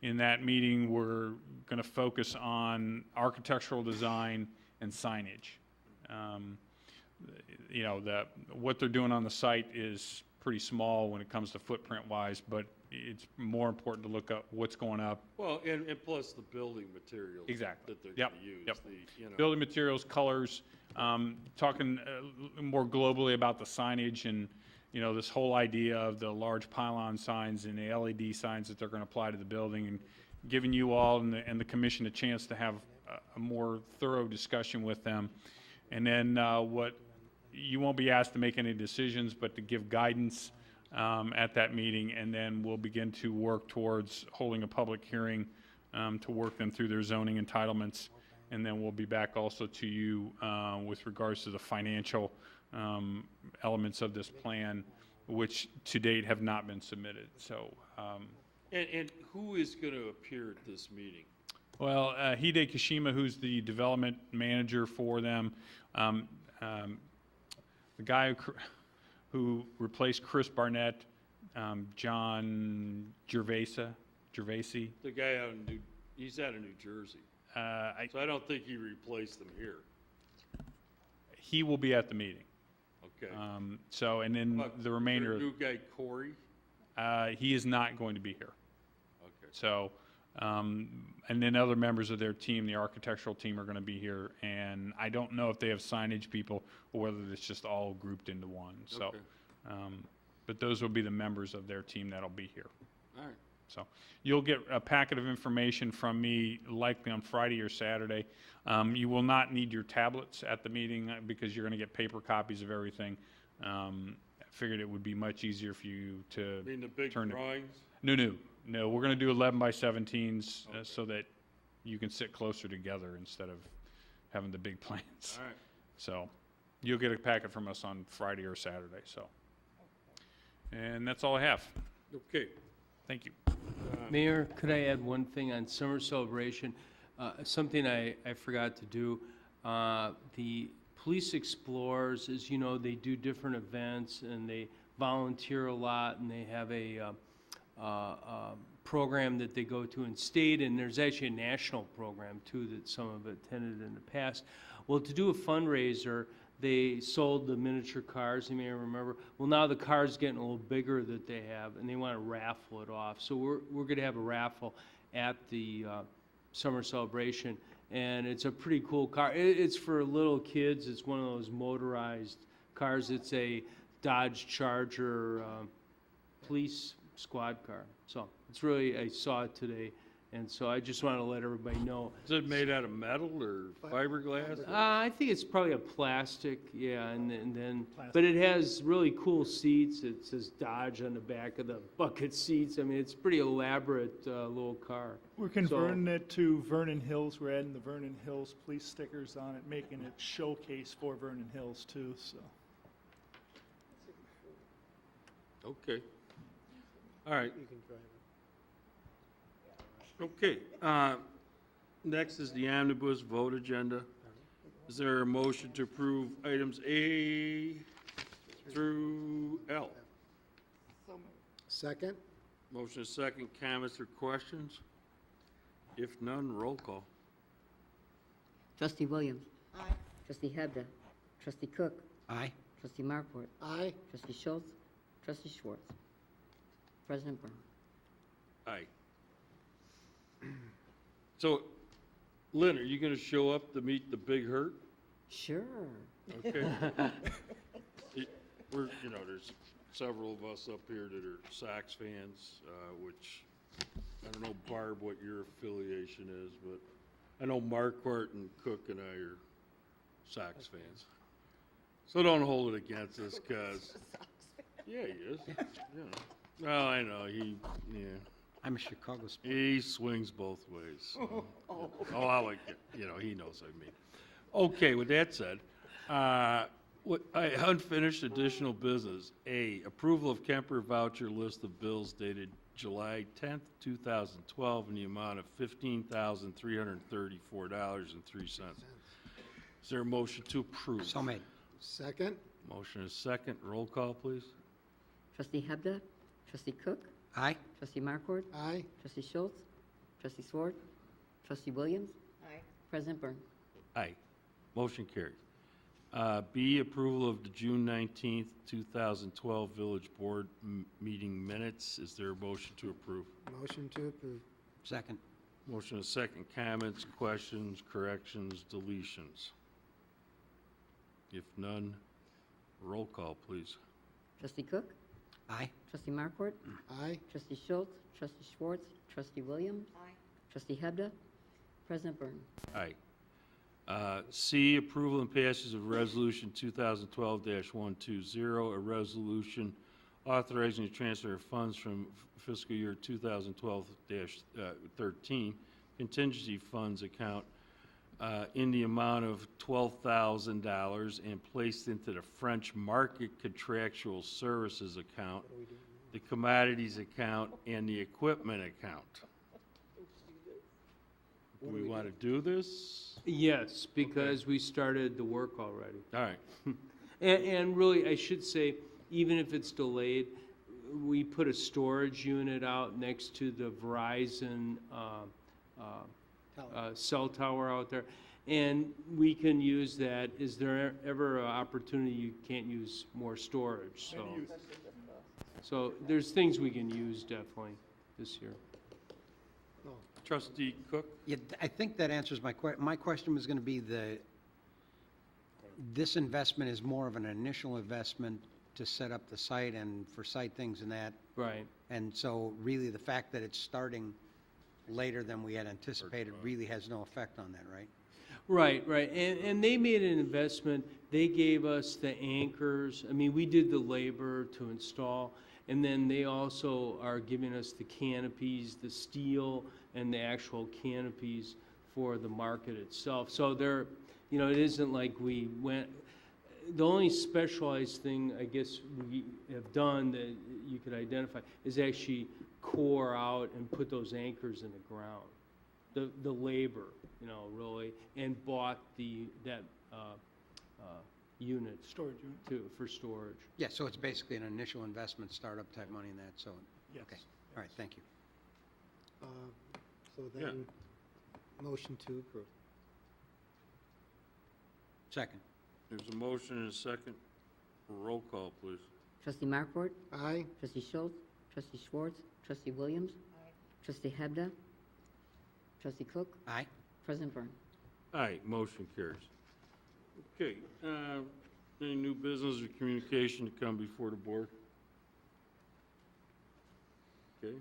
S13: in that meeting, we're going to focus on architectural design and signage. You know, what they're doing on the site is pretty small when it comes to footprint-wise, but it's more important to look up what's going up.
S1: Well, and plus the building materials.
S13: Exactly.
S1: That they're
S13: Yep,
S1: going to use.
S13: yep.
S1: You know.
S13: Building materials, colors, talking more globally about the signage and, you know, this whole idea of the large pylon signs and the LED signs that they're going to apply to the building, and giving you all and the commission a chance to have a more thorough discussion with them. And then what you won't be asked to make any decisions, but to give guidance at that meeting, and then we'll begin to work towards holding a public hearing to work them through their zoning entitlements. And then we'll be back also to you with regards to the financial elements of this plan, which to date have not been submitted. So,
S1: And who is going to appear at this meeting?
S13: well, Hide Kashima, who's the development manager for them, the guy who replaced Chris Barnett, John Gervasi.
S1: The guy he's out of New Jersey. So I don't think he replaced them here.
S13: He will be at the meeting.
S1: Okay.
S13: So, and then
S1: But
S13: the remainder,
S1: their new guy, Corey?
S13: he is not going to be here.
S1: Okay.
S13: So, and then other members of their team, the architectural team, are going to be here. And I don't know if they have signage people or whether it's just all grouped into one. So,
S1: Okay.
S13: but those will be the members of their team that'll be here.
S1: All right.
S13: So you'll get a packet of information from me likely on Friday or Saturday. You will not need your tablets at the meeting because you're going to get paper copies of everything. I figured it would be much easier for you to
S1: I mean, the big
S13: turn it.
S1: drawings?
S13: No, No, we're gonna do 11 by 17s so that you can sit closer together instead of having the big plants.
S1: All right.
S13: So you'll get a packet from us on Friday or Saturday, so. And that's all I have.
S1: Okay.
S13: Thank you.
S11: Mayor, could I add one thing on summer celebration? Something I forgot to do. The Police Explorers, as you know, they do different events and they volunteer a lot, and they have a program that they go to in state, and there's actually a national program too that some have attended in the past. Well, to do a fundraiser, they sold the miniature cars, you may remember. Well, now the car's getting a little bigger that they have, and they want to raffle it off. So we're going to have a raffle at the summer celebration, and it's a pretty cool car. It's for little kids. It's one of those motorized cars. It's a Dodge Charger police squad car. So it's really, I saw it today, and so I just want to let everybody know.
S1: Is it made out of metal or fiberglass?
S11: I think it's probably a plastic, yeah, and then, but it has really cool seats. It says Dodge on the back of the bucket seats. I mean, it's pretty elaborate little car.
S12: We're converting it to Vernon Hills. We're adding the Vernon Hills police stickers on it, making it showcase for Vernon Hills too, so.
S1: Okay. All right.
S4: You can drive it.
S1: Okay. Next is the omnibus vote agenda. Is there a motion to approve items A through L?
S4: Second?
S1: Motion is second. Comments or questions? If none, roll call.
S2: Trustee Williams.
S5: Aye.
S2: Trustee Hebda. Trustee Cook.
S3: Aye.
S2: Trustee Markwart.
S4: Aye.
S2: Trustee Schultz. Trustee Schwartz. President Byrne.
S1: Aye. So, Lynn, are you going to show up to meet the big hurt?
S2: Sure.
S1: Okay. We're, you know, there's several of us up here that are Sox fans, which, I don't know, Barb, what your affiliation is, but I know Marquardt and Cook and I are Sox fans. So don't hold it against us, because, yeah, he is. You know. Well, I know, yeah.
S3: I'm a Chicago sports.
S1: He swings both ways. So. Oh, I like it. You know, he knows I mean. Okay, with that said, unfinished additional business. A, approval of Kemper voucher list of bills dated July 10th, 2012 in the amount of $15,334.03. Is there a motion to approve?
S3: So made.
S4: Second?
S1: Motion is second. Roll call, please.
S2: Trustee Hebda. Trustee Cook.
S3: Aye.
S2: Trustee Markwart.
S4: Aye.
S2: Trustee Schultz. Trustee Schwartz. Trustee Williams.
S5: Aye.
S2: President Byrne.
S1: Aye. Motion carries. B, approval of the June 19th, 2012 Village Board meeting minutes. Is there a motion to approve?
S4: Motion to approve.
S3: Second.
S1: Motion is second. Comments, questions, corrections, deletions? If none, roll call, please.
S2: Trustee Cook.
S3: Aye.
S2: Trustee Markwart.
S4: Aye.
S2: Trustee Schultz. Trustee Schwartz. Trustee Williams.
S5: Aye.
S2: Trustee Hebda. President Byrne.
S1: Aye. C, approval and passage of Resolution 2012-120, a resolution authorizing the transfer of funds from fiscal year 2012-13 contingency funds account in the amount of $12,000 and placed into the French market contractual services account, the commodities account, and the equipment account. Do we want to do this?
S11: Yes, because we started the work already.
S1: All right.
S11: And really, I should say, even if it's delayed, we put a storage unit out next to the Verizon cell tower out there, and we can use that. Is there ever an opportunity you can't use more storage? So there's things we can use definitely this year.
S1: Trustee Cook?
S3: Yeah, I think that answers my question. My question was going to be this investment is more of an initial investment to set up the site and for site things and that.
S11: Right.
S3: And so really the fact that it's starting later than we had anticipated really has no effect on that, right?
S11: Right, right. And they made an investment. They gave us the anchors. I mean, we did the labor to install. And then they also are giving us the canopies, the steel and the actual canopies for the market itself. So they're, you know, it isn't like we went, the only specialized thing I guess we have done that you could identify is actually core out and put those anchors in the ground. The labor, you know, really, and bought that unit.
S12: Storage unit.
S11: For storage.
S3: Yeah, so it's basically an initial investment, startup type money in that, so,
S12: Yes.
S3: okay. All right, thank you.
S4: So then, motion to approve.
S3: Second.
S1: There's a motion and a second. Roll call, please.
S2: Trustee Markwart?
S4: Aye.
S2: Trustee Schultz? Trustee Schwartz? Trustee Williams? Trustee Hebda? Trustee Cook?
S3: Aye.
S2: President Byrne?
S1: Aye, motion carries. Okay, any new business or communication to come before the board? Okay,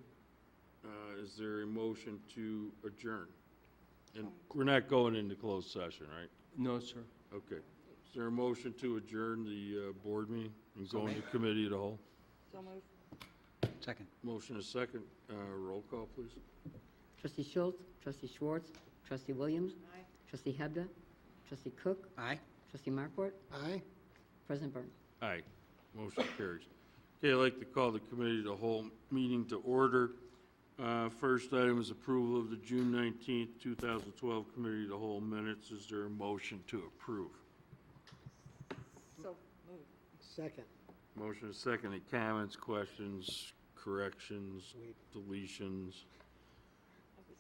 S1: is there a motion to adjourn? And we're not going into closed session, right?
S11: No, sir.
S1: Okay. Is there a motion to adjourn the board meeting and
S3: So
S1: go into
S3: made.
S1: committee of the whole?
S6: So moved.
S3: Second.
S1: Motion is second. Roll call, please.
S2: Trustee Schultz? Trustee Schwartz? Trustee Williams? Trustee Hebda? Trustee Cook?
S3: Aye.
S2: Trustee Markwart?
S4: Aye.
S2: President Byrne?
S1: Aye. Motion carries. Okay, I'd like to call the committee of the whole meeting to order. First item is approval of the June 19th, 2012 committee of the whole minutes. Is there a motion to approve?
S6: So moved.
S4: Second.
S1: Motion is second. Any comments, questions, corrections, deletions?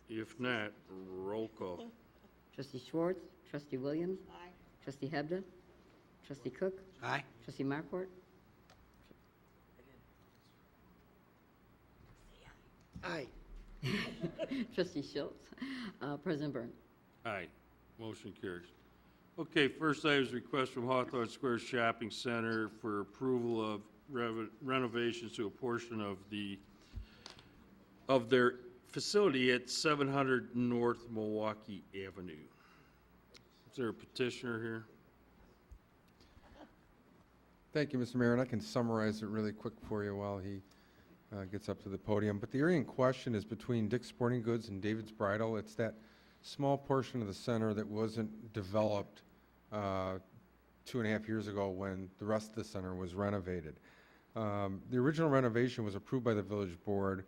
S1: If not, roll call.
S2: Trustee Schwartz? Trustee Williams?
S6: Aye.
S2: Trustee Hebda? Trustee Cook?
S3: Aye.
S2: Trustee Markwart?
S4: Aye.
S2: Trustee Schultz? President Byrne?
S1: Aye. Motion carries. Okay, first item is request from Hawthorn Square Shopping Center for approval of renovations to a portion of their facility at 700 North Milwaukee Avenue. Is there a petitioner here?
S15: Thank you, Mr. Mayor, and I can summarize it really quick for you while he gets up to the podium. But the area in question is between Dick's Sporting Goods and David's Bridal. It's that small portion of the center that wasn't developed 2.5 years ago when the rest of the center was renovated. The original renovation was approved by the village board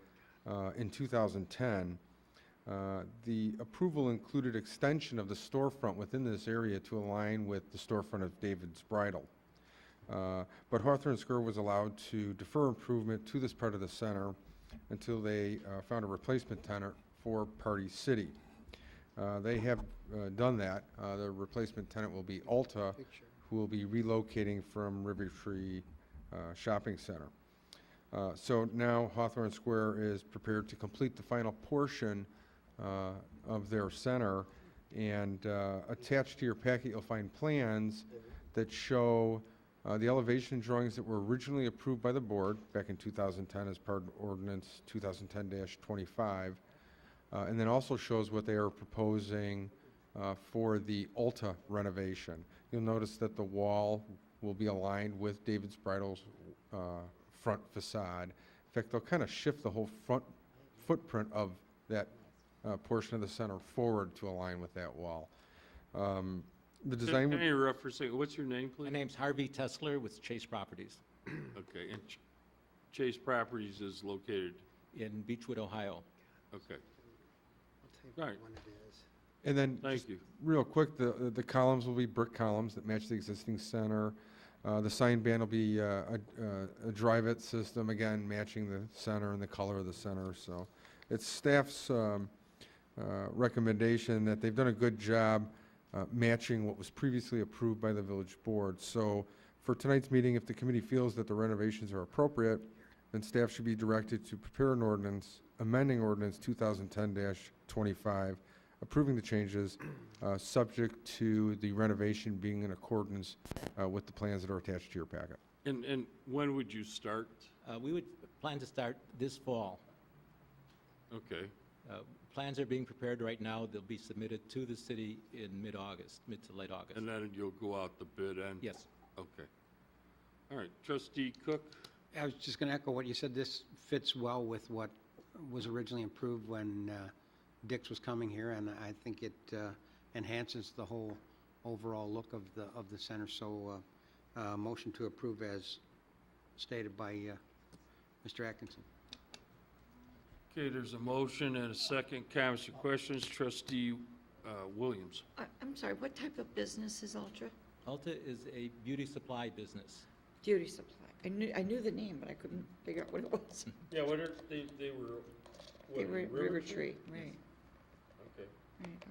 S15: in 2010. The approval included extension of the storefront within this area to align with the storefront of David's Bridal. But Hawthorn Square was allowed to defer improvement to this part of the center until they found a replacement tenant for Party City. They have done that. The replacement tenant will be Ulta, who will be relocating from River Tree Shopping Center. So now Hawthorn Square is prepared to complete the final portion of their center, and attached to your packet you'll find plans that show the elevation drawings that were originally approved by the board back in 2010 as part of ordinance 2010-25, and then also shows what they are proposing for the Ulta renovation. You'll notice that the wall will be aligned with David's Bridal's front facade. In fact, they'll kind of shift the whole front footprint of that portion of the center forward to align with that wall. The design.
S1: Can you reference it? What's your name, please?
S16: My name's Harvey Tessler with Chase Properties
S1: Okay, and Chase Properties is located?
S16: in Beechwood, Ohio.
S1: Okay.
S4: I'll
S1: All right.
S4: take when it is.
S15: And then,
S1: Thank
S15: just
S1: you.
S15: real quick, the columns will be brick columns that match the existing center. The sign band will be a drive-it system, again, matching the center and the color of the center. So it's staff's recommendation that they've done a good job matching what was previously approved by the village board. So for tonight's meeting, if the committee feels that the renovations are appropriate, then staff should be directed to prepare an ordinance amending ordinance 2010-25, approving the changes, subject to the renovation being in accordance with the plans that are attached to your packet.
S1: And when would you start?
S16: We would plan to start this fall.
S1: Okay.
S16: Plans are being prepared right now. They'll be submitted to the city in mid-August, mid to late August.
S1: And then you'll go out the bid end?
S16: Yes.
S1: Okay. All right. Trustee Cook?
S3: I was just going to echo what you said. This fits well with what was originally approved when Dick's was coming here, and I think it enhances the whole overall look of the center. So, motion to approve as stated by Mr. Atkinson.
S1: Okay, there's a motion and a second. Comments or questions? Trustee Williams.
S6: I'm sorry, what type of business is Ultra?
S16: Alta is a beauty supply business.
S6: Beauty supply. I knew the name, but I couldn't figure out what it was.
S1: Yeah, what are, they were, what,
S6: They were River Tree, right,
S1: Okay.
S6: right,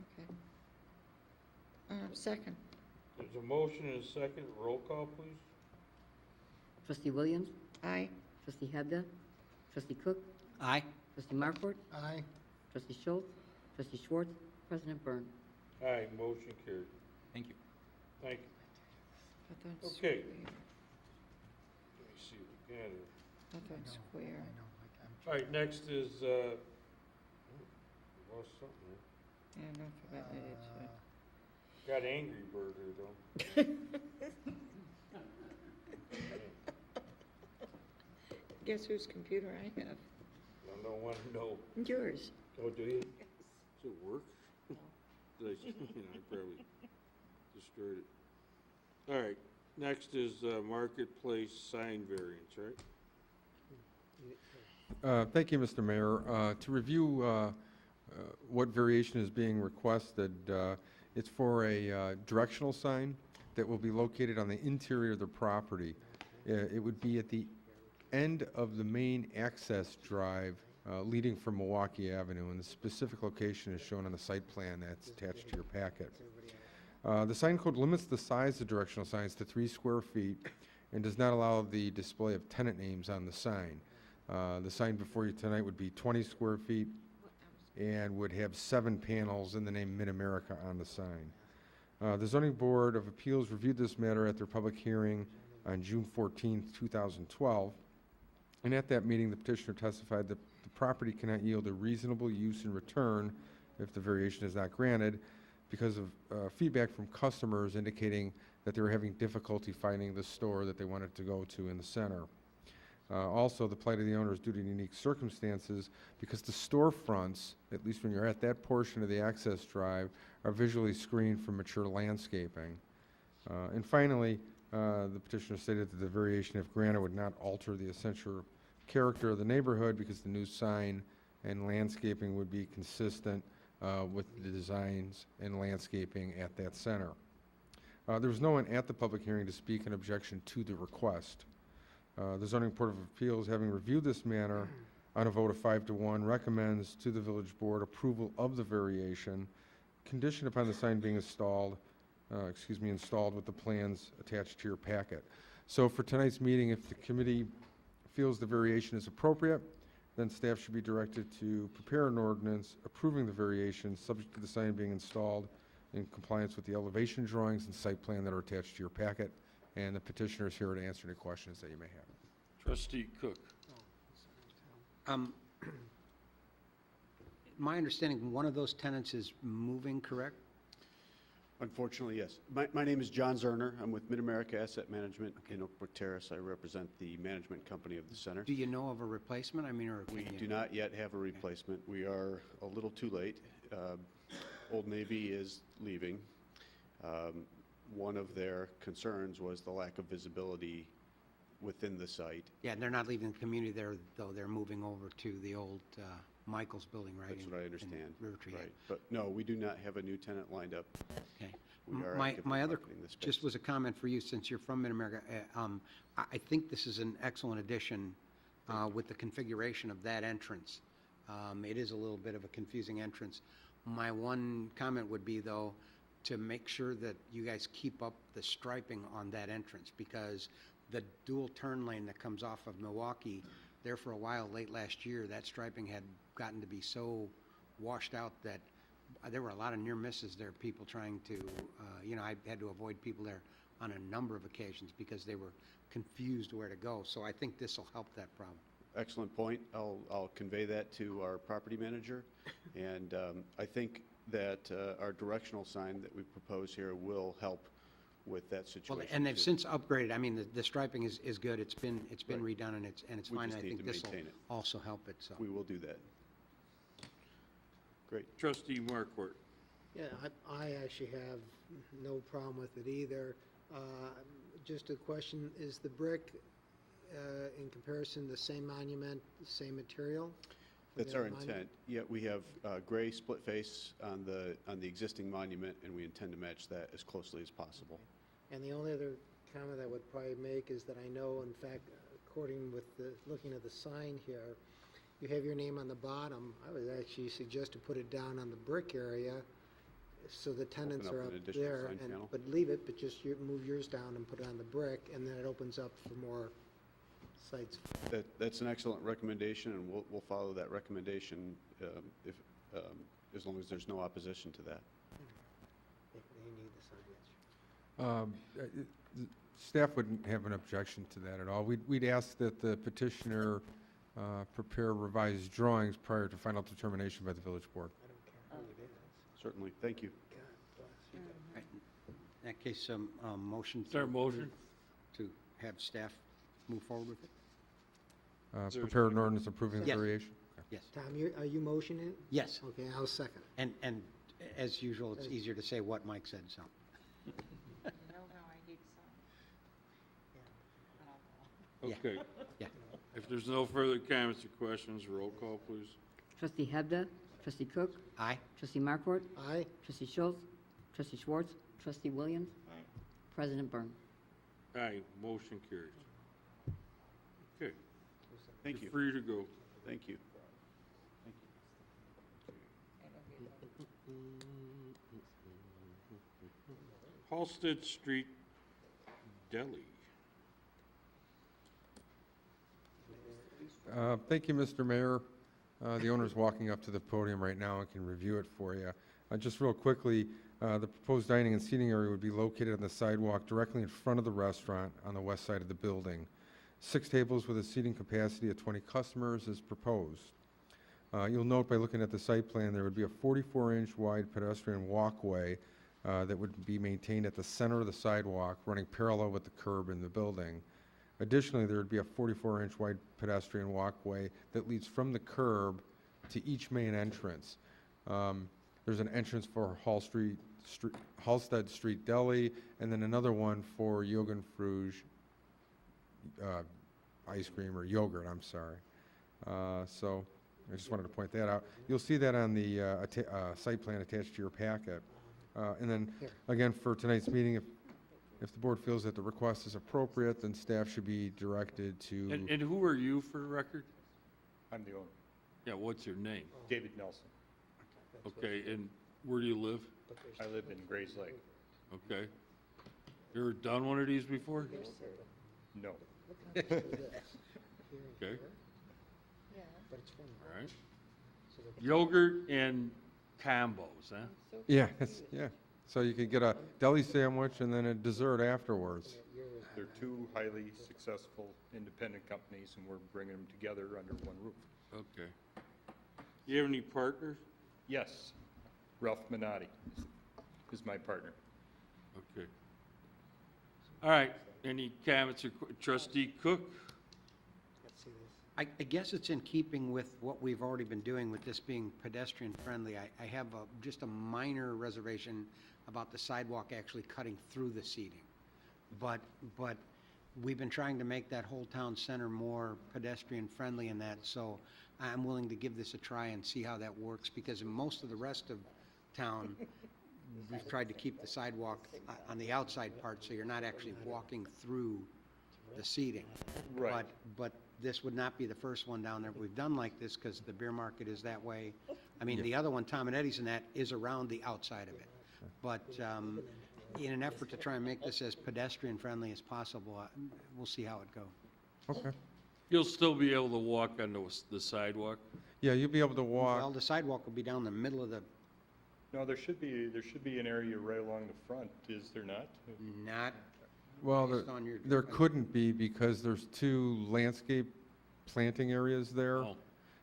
S6: okay. Second.
S1: There's a motion and a second. Roll call, please.
S2: Trustee Williams?
S6: Aye.
S2: Trustee Hebda? Trustee Cook?
S3: Aye.
S2: Trustee Markwart?
S4: Aye.
S2: Trustee Schultz? Trustee Schwartz? President Byrne.
S1: Aye, motion carried.
S16: Thank you.
S1: Thank you.
S6: Hawthorn
S1: Okay.
S6: Square.
S1: Let me see what we got here.
S6: Hawthorn Square.
S1: All right, next is, lost something here.
S6: Yeah, don't forget it's,
S1: Got Angry Bird here, though.
S6: Guess whose computer I have?
S1: I don't want to know.
S6: Yours.
S1: Oh, do you? Does it work? Did I, I probably destroyed it. All right, next is marketplace sign variance, right?
S15: Thank you, Mr. Mayor. To review what variation is being requested, it's for a directional sign that will be located on the interior of the property. It would be at the end of the main access drive leading from Milwaukee Avenue, and the specific location is shown on the site plan that's attached to your packet. The sign code limits the size of directional signs to 3 square feet and does not allow the display of tenant names on the sign. The sign before you tonight would be 20 square feet and would have 7 panels in the name Mid-America on the sign. The Zoning Board of Appeals reviewed this matter at their public hearing on June 14, 2012. And at that meeting, the petitioner testified that the property cannot yield a reasonable use in return if the variation is not granted because of feedback from customers indicating that they were having difficulty finding the store that they wanted to go to in the center. Also, the plight of the owner is due to unique circumstances because the storefronts, at least when you're at that portion of the access drive, are visually screened from mature landscaping. And finally, the petitioner stated that the variation, if granted, would not alter the essential character of the neighborhood because the new sign and landscaping would be consistent with the designs and landscaping at that center. There was no one at the public hearing to speak in objection to the request. The Zoning Board of Appeals, having reviewed this matter on a vote of 5-1, recommends to the village board approval of the variation, conditioned upon the sign being installed with the plans attached to your packet. So for tonight's meeting, if the committee feels the variation is appropriate, then staff should be directed to prepare an ordinance approving the variation subject to the sign being installed in compliance with the elevation drawings and site plan that are attached to your packet. And the petitioner is here to answer any questions that you may have.
S1: Trustee Cook.
S3: My understanding, one of those tenants is moving, correct?
S17: Unfortunately, yes. My name is John Zerner. I'm with Mid-America Asset Management in Oak Brook Terrace. I represent the management company of the center.
S3: Do you know of a replacement? I mean, or
S17: We do not yet have a replacement. We are a little too late. Old Navy is leaving. One of their concerns was the lack of visibility within the site.
S3: Yeah, and they're not leaving the community there, though. They're moving over to the old Michael's building, right?
S17: That's what I understand.
S3: River Tree.
S17: Right. But no, we do not have a new tenant lined up.
S3: Okay.
S17: We are
S3: My
S17: actively
S3: other,
S17: marketing the space.
S3: just was a comment for you, since you're from Mid-America. I think this is an excellent addition with the configuration of that entrance. It is a little bit of a confusing entrance. My one comment would be, though, to make sure that you guys keep up the striping on that entrance, because the dual turn lane that comes off of Milwaukee, there for a while, late last year, that striping had gotten to be so washed out that there were a lot of near misses there, people trying to, I had to avoid people there on a number of occasions because they were confused where to go. So I think this will help that problem.
S17: Excellent point. I'll convey that to our property manager. And I think that our directional sign that we propose here will help with that
S3: Well,
S17: situation.
S3: and they've
S17: too.
S3: since upgraded. I mean, the striping is good. It's been
S17: Right.
S3: redone, and it's
S17: We
S3: fine.
S17: just
S3: I
S17: need
S3: think
S17: to
S3: this will
S17: maintain it.
S3: also help it, so.
S17: We will do that. Great.
S1: Trustee Markwart.
S4: Yeah, I actually have no problem with it either. Just a question, is the brick, in comparison, the same monument, the same material? for
S17: That's
S4: the
S17: our
S4: other monument?
S17: intent. Yeah, we have gray split face on the existing monument, and we intend to match that as closely as possible.
S4: And the only other comment I would probably make is that I know, in fact, according with looking at the sign here, you have your name on the bottom. I would actually suggest to put it down on the brick area, so the tenants
S17: up
S4: are
S17: an
S4: up
S17: additional
S4: there,
S17: sign panel.
S4: but leave it, but just move yours down and put it on the brick, and then it opens up for more sites.
S17: That's an excellent recommendation, and we'll follow that recommendation if, as long as there's no opposition to that.
S4: If they need the signage.
S15: Staff wouldn't have an objection to that at all. We'd ask that the petitioner prepare revised drawings prior to final determination by the village board.
S4: I don't care who it is.
S17: Certainly, thank you.
S4: God bless you.
S3: Right. In that case, motion.
S1: Is there a motion?
S3: To have staff move forward with it?
S1: Is there a
S15: Prepare an ordinance approving the
S3: Yes.
S15: variation.
S3: Yes.
S4: Tom, are you motioning it?
S3: Yes.
S4: Okay, I'll second.
S3: And as usual, it's easier to say what Mike said, so.
S6: No, I need some.
S3: Yeah.
S1: Okay.
S3: Yeah.
S1: If there's no further comments or questions, roll call, please.
S2: Trustee Hebda, Trustee Cook,
S3: Aye.
S2: Trustee Markwart,
S4: Aye.
S2: Trustee Schultz, Trustee Schwartz, Trustee Williams, President Byrne.
S1: Aye, motion carries. Okay.
S17: Thank
S1: You're
S17: you.
S1: free to go.
S17: Thank you. Halsted
S1: Street Deli.
S15: Thank you, Mr. Mayor. The owner's walking up to the podium right now and can review it for you. Just real quickly, the proposed dining and seating area would be located on the sidewalk directly in front of the restaurant on the west side of the building. 6 tables with a seating capacity of 20 customers is proposed. You'll note by looking at the site plan, there would be a 44-inch wide pedestrian walkway that would be maintained at the center of the sidewalk, running parallel with the curb in the building. Additionally, there would be a 44-inch wide pedestrian walkway that leads from the curb to each main entrance. There's an entrance for Halsted Street Deli, and then another one for Yogan Fruge ice cream or yogurt, I'm sorry. So I just wanted to point that out. You'll see that on the site plan attached to your packet. And then, again, for tonight's meeting, if the board feels that the request is appropriate, then staff should be directed to...
S1: And who are you for the record?
S18: I'm the owner,
S1: Yeah, what's your name?
S18: David Nelson.
S1: Okay, and where do you live?
S18: I live in Grays Lake.
S1: Okay. You ever done one of these before?
S18: No.
S1: Okay,
S4: But it's from.
S1: all right. Yogurt and combos, huh?
S15: Yeah, yeah. So you could get a deli sandwich and then a dessert afterwards.
S18: They're two highly successful independent companies, and we're bringing them together under one roof.
S1: Okay. You have any partners?
S18: Yes, Ralph Minotti is my partner.
S1: Okay. All right, any comments or Trustee Cook?
S4: Let's see this.
S3: I guess it's in keeping with what we've already been doing with this being pedestrian friendly. I have just a minor reservation about the sidewalk actually cutting through the seating. But we've been trying to make that whole town center more pedestrian friendly in that, so I'm willing to give this a try and see how that works, because in most of the rest of town, we've tried to keep the sidewalk on the outside part, so you're not actually walking through the seating.
S18: Right.
S3: But this would not be the first one down there we've done like this, because the beer market is that way. I mean, the other one, Tom and Eddie's and that, is around the outside of it. But in an effort to try and make this as pedestrian friendly as possible, we'll see how it goes.
S15: Okay.
S1: You'll still be able to walk on the sidewalk?
S15: Yeah, you'll be able to walk.
S3: Well, the sidewalk will be down the middle of the,
S18: No, there should be an area right along the front, is there not?
S3: not,
S15: Well,
S3: based on your-
S15: there couldn't be because there's 2 landscape planting areas there.
S1: Oh.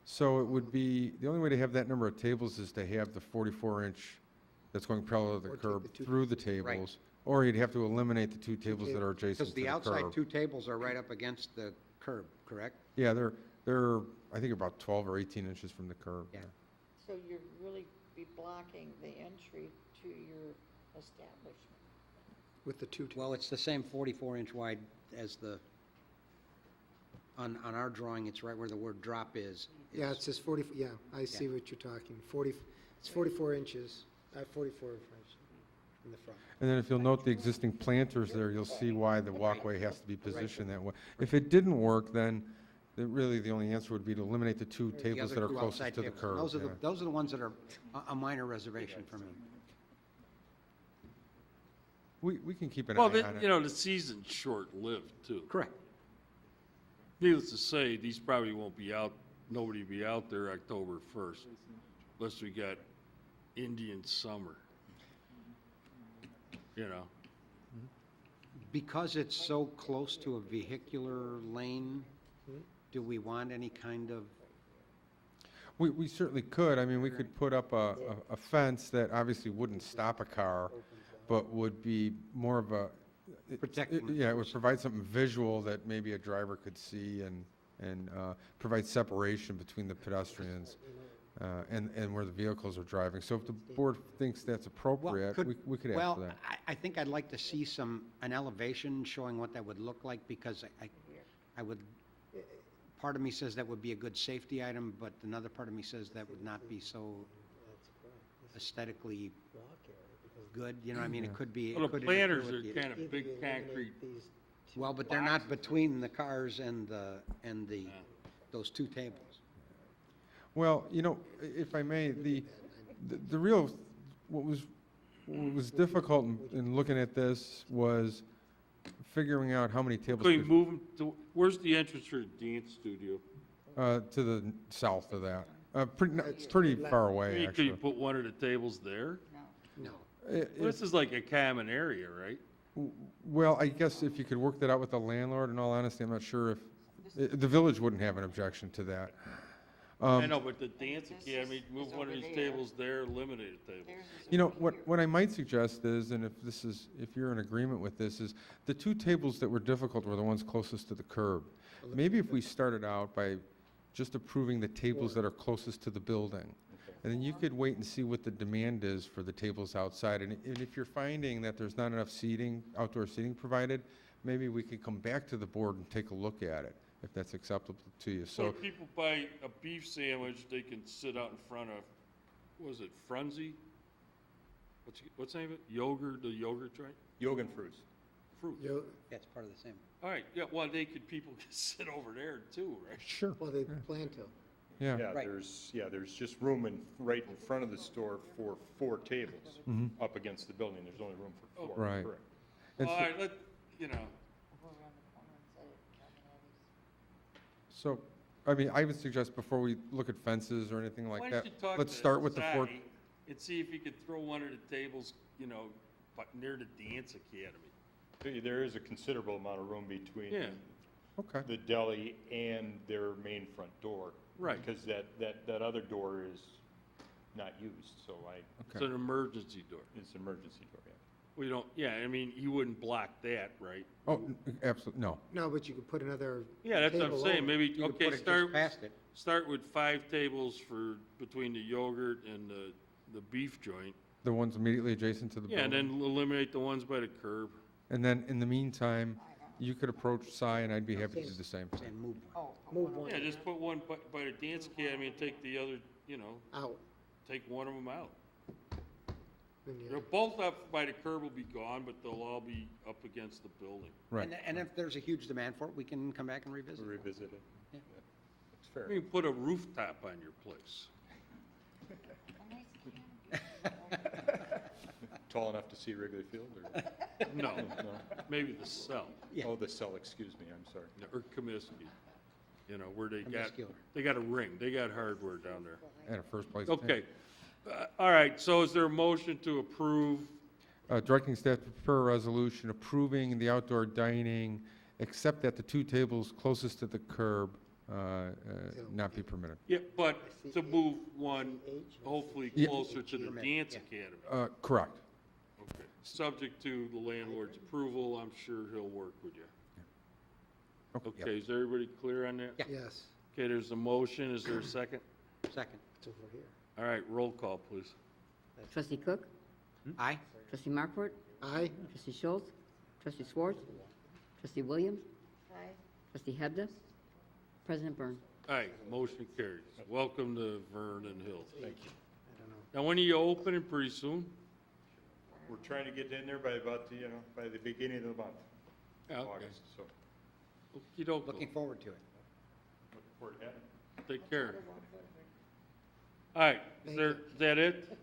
S15: So it would be, the only way to have that number of tables is to have the 44-inch that's going parallel to the
S4: Or take
S15: curb
S4: the two-
S15: through the
S3: Right.
S15: tables, or you'd have to eliminate the two tables that are adjacent
S3: Because
S15: to
S3: the
S15: the
S3: outside
S15: curb.
S3: two tables are right up against the curb, correct?
S15: Yeah, they're, I think about 12 or 18 inches from the curb.
S3: Yeah.
S6: So you'd really be blocking the entry to your establishment.
S4: With the two.
S3: Well, it's the same 44-inch wide as the, on our drawing, it's right where the word drop is.
S4: Yeah, it
S3: It's-
S4: says 40, yeah, I see what you're talking. 40, it's 44 inches, 44 inches in the front.
S15: And then if you'll note the existing planters there, you'll see why the walkway has to be positioned that way. If it didn't work, then really the only answer would be to eliminate the two
S3: the
S15: tables
S3: other
S15: that are
S3: two
S15: closest
S3: outside
S15: to the
S3: tables.
S15: curb.
S3: Those are
S15: yeah.
S3: those are the ones that are a minor reservation for me.
S15: We can keep an
S1: Well,
S15: eye on it.
S1: you know, the season's short-lived, too.
S3: Correct.
S1: Needless to say, these probably won't be out, nobody will be out there October 1st, unless we got Indian summer. You know,
S3: Because it's so close to a vehicular lane, do we want any kind of,
S15: We certainly could. I mean, we could put up a fence that obviously wouldn't stop a car, but would be more of a.
S3: Protecting.
S15: Yeah, it would provide something visual that maybe a driver could see and provide separation between the pedestrians and where the vehicles are driving. So if the board thinks that's appropriate, we could ask
S3: well,
S15: for that.
S3: I think I'd like to see an elevation showing what that would look like, because I would, part of me says that would be a good safety item, but another part of me says that would not be so aesthetically good, you know, what I mean, it could be.
S1: well,
S3: it
S1: the
S3: could interfere
S1: planters
S3: with
S1: are
S3: the-
S1: kind of big concrete.
S3: Well, but they're not between the cars and those two tables.
S15: Well, you know, if I may, the real, what was difficult in looking at this was figuring out how many tables.
S1: Can we
S15: could-
S1: move them to, where's the entrance for the dance studio?
S15: To the south of that. Pretty far
S1: I
S15: away,
S1: mean, could
S15: actually.
S1: you put one of the tables there?
S3: No.
S1: Well, this is like a common area, right?
S15: Well, I guess if you could work that out with the landlord, in all honesty, I'm not sure if, the village wouldn't have an objection to that.
S1: I know, but the dance academy, move one of these tables there, eliminate a table.
S15: You know, what I might suggest is, and if you're in agreement with this, is the two tables that were difficult were the ones closest to the curb. Maybe if we started out by just approving the tables that are closest to the building. And then you could wait and see what the demand is for the tables outside. And if you're finding that there's not enough seating, outdoor seating provided, maybe we could come back to the board and take a look at it, if that's acceptable to you.
S1: So
S15: So,
S1: if people buy a beef sandwich, they can sit out in front of, what is it, Frunzy? What's the name of it? Yogurt, the yogurt joint?
S18: Yoga and fruits.
S1: Fruit.
S3: That's part of the same.
S1: All right, yeah, well, people can sit over there too, right?
S15: sure.
S4: Well, they plan to.
S15: Yeah.
S3: Right.
S18: There's just room right in front of the store for 4 tables
S15: Mhm.
S18: up against the building. There's only room for 4.
S15: Right.
S18: Correct.
S15: And
S1: All
S15: so-
S1: right, you know,
S15: So, I mean, I would suggest before we look at fences or anything like
S1: why
S15: that,
S1: don't you talk
S15: let's
S1: to
S15: start with the 4.
S1: Sidney and see if you could throw one of the tables, you know, near the dance academy.
S18: There is a considerable amount of room between
S1: Yeah.
S15: Okay.
S18: the deli and their main front door.
S1: Right.
S18: Because that other door is not used, so
S1: It's an emergency door.
S18: it's an emergency door, yeah.
S1: We don't, yeah, I mean, you wouldn't block that, right?
S15: Oh, absolutely, no.
S4: No, but you could put another.
S1: Yeah, that's what I'm
S4: table
S1: saying,
S4: over.
S1: maybe,
S3: You could
S1: okay,
S3: put it just past it.
S1: start with 5 tables for, between the yogurt and the beef joint.
S15: The ones immediately adjacent to the
S1: Yeah,
S15: building.
S1: and then eliminate the ones by the curb.
S15: And then, in the meantime, you could approach Cy, and I'd be happy to do the same.
S3: And move one.
S4: Move one
S1: Yeah, just put one by the dance academy and take the other, you know,
S4: out.
S1: take one of them out.
S4: And the
S1: They're
S4: other-
S1: both up by the curb will be gone, but they'll all be up against the building.
S15: Right.
S3: And if there's a huge demand for it, we can come back and revisit it.
S18: Revisit it.
S3: Yeah.
S18: It's fair.
S1: You can put a rooftop on your place.
S18: Tall enough to see Wrigley Field, or?
S1: No, maybe the cell,
S3: Yeah.
S18: Oh, the cell, excuse me, I'm sorry.
S1: or Comiskey, you know, where they
S3: Comiskey.
S1: got a ring, they got hardware down there.
S15: At a first place.
S1: Okay, all right, so is there a motion to approve?
S15: Directing staff to prepare a resolution approving the outdoor dining, except at the 2 tables closest to the curb, not be permitted.
S1: Yeah, but to move one hopefully
S15: Yeah.
S1: closer to the dance academy.
S15: Correct.
S1: Okay. Subject to the landlord's approval, I'm sure he'll work with you. Okay, is everybody clear on that?
S4: Yes.
S1: Okay, there's a motion. Is there a second?
S3: Second.
S4: It's over here.
S1: All right, roll call, please.
S2: Trustee Cook?
S3: Aye.
S2: Trustee Markwart?
S4: Aye.
S2: Trustee Schultz? Trustee Schwartz? Trustee Williams?
S6: Aye.
S2: Trustee Hebda? President Byrne.
S1: Aye, motion carries. Welcome to Vernon Hills. Thank you. Now, when are you opening? Pretty soon?
S18: We're trying to get in there by about, by the beginning of the month,
S1: Okay.
S18: August, so.
S1: Okey-doke.
S3: Looking forward to it.
S18: Looking forward to having it.
S1: Take care. All right, is that it?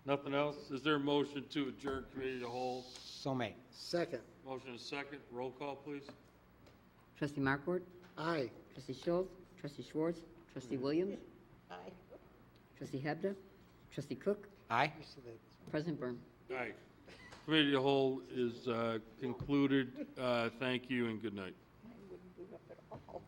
S1: Nothing else? Is there a motion to adjourn committee of the whole?
S3: So made.
S4: Second.
S1: Motion is second. Roll call, please.
S2: Trustee Markwart?
S4: Aye.
S2: Trustee Schultz? Trustee Schwartz? Trustee Williams?
S6: Aye.
S2: Trustee Hebda? Trustee Cook?
S3: Aye.
S2: President Byrne.
S1: All right. Committee of the whole is concluded. Thank you and good night.
S6: Mine wouldn't boot up at all.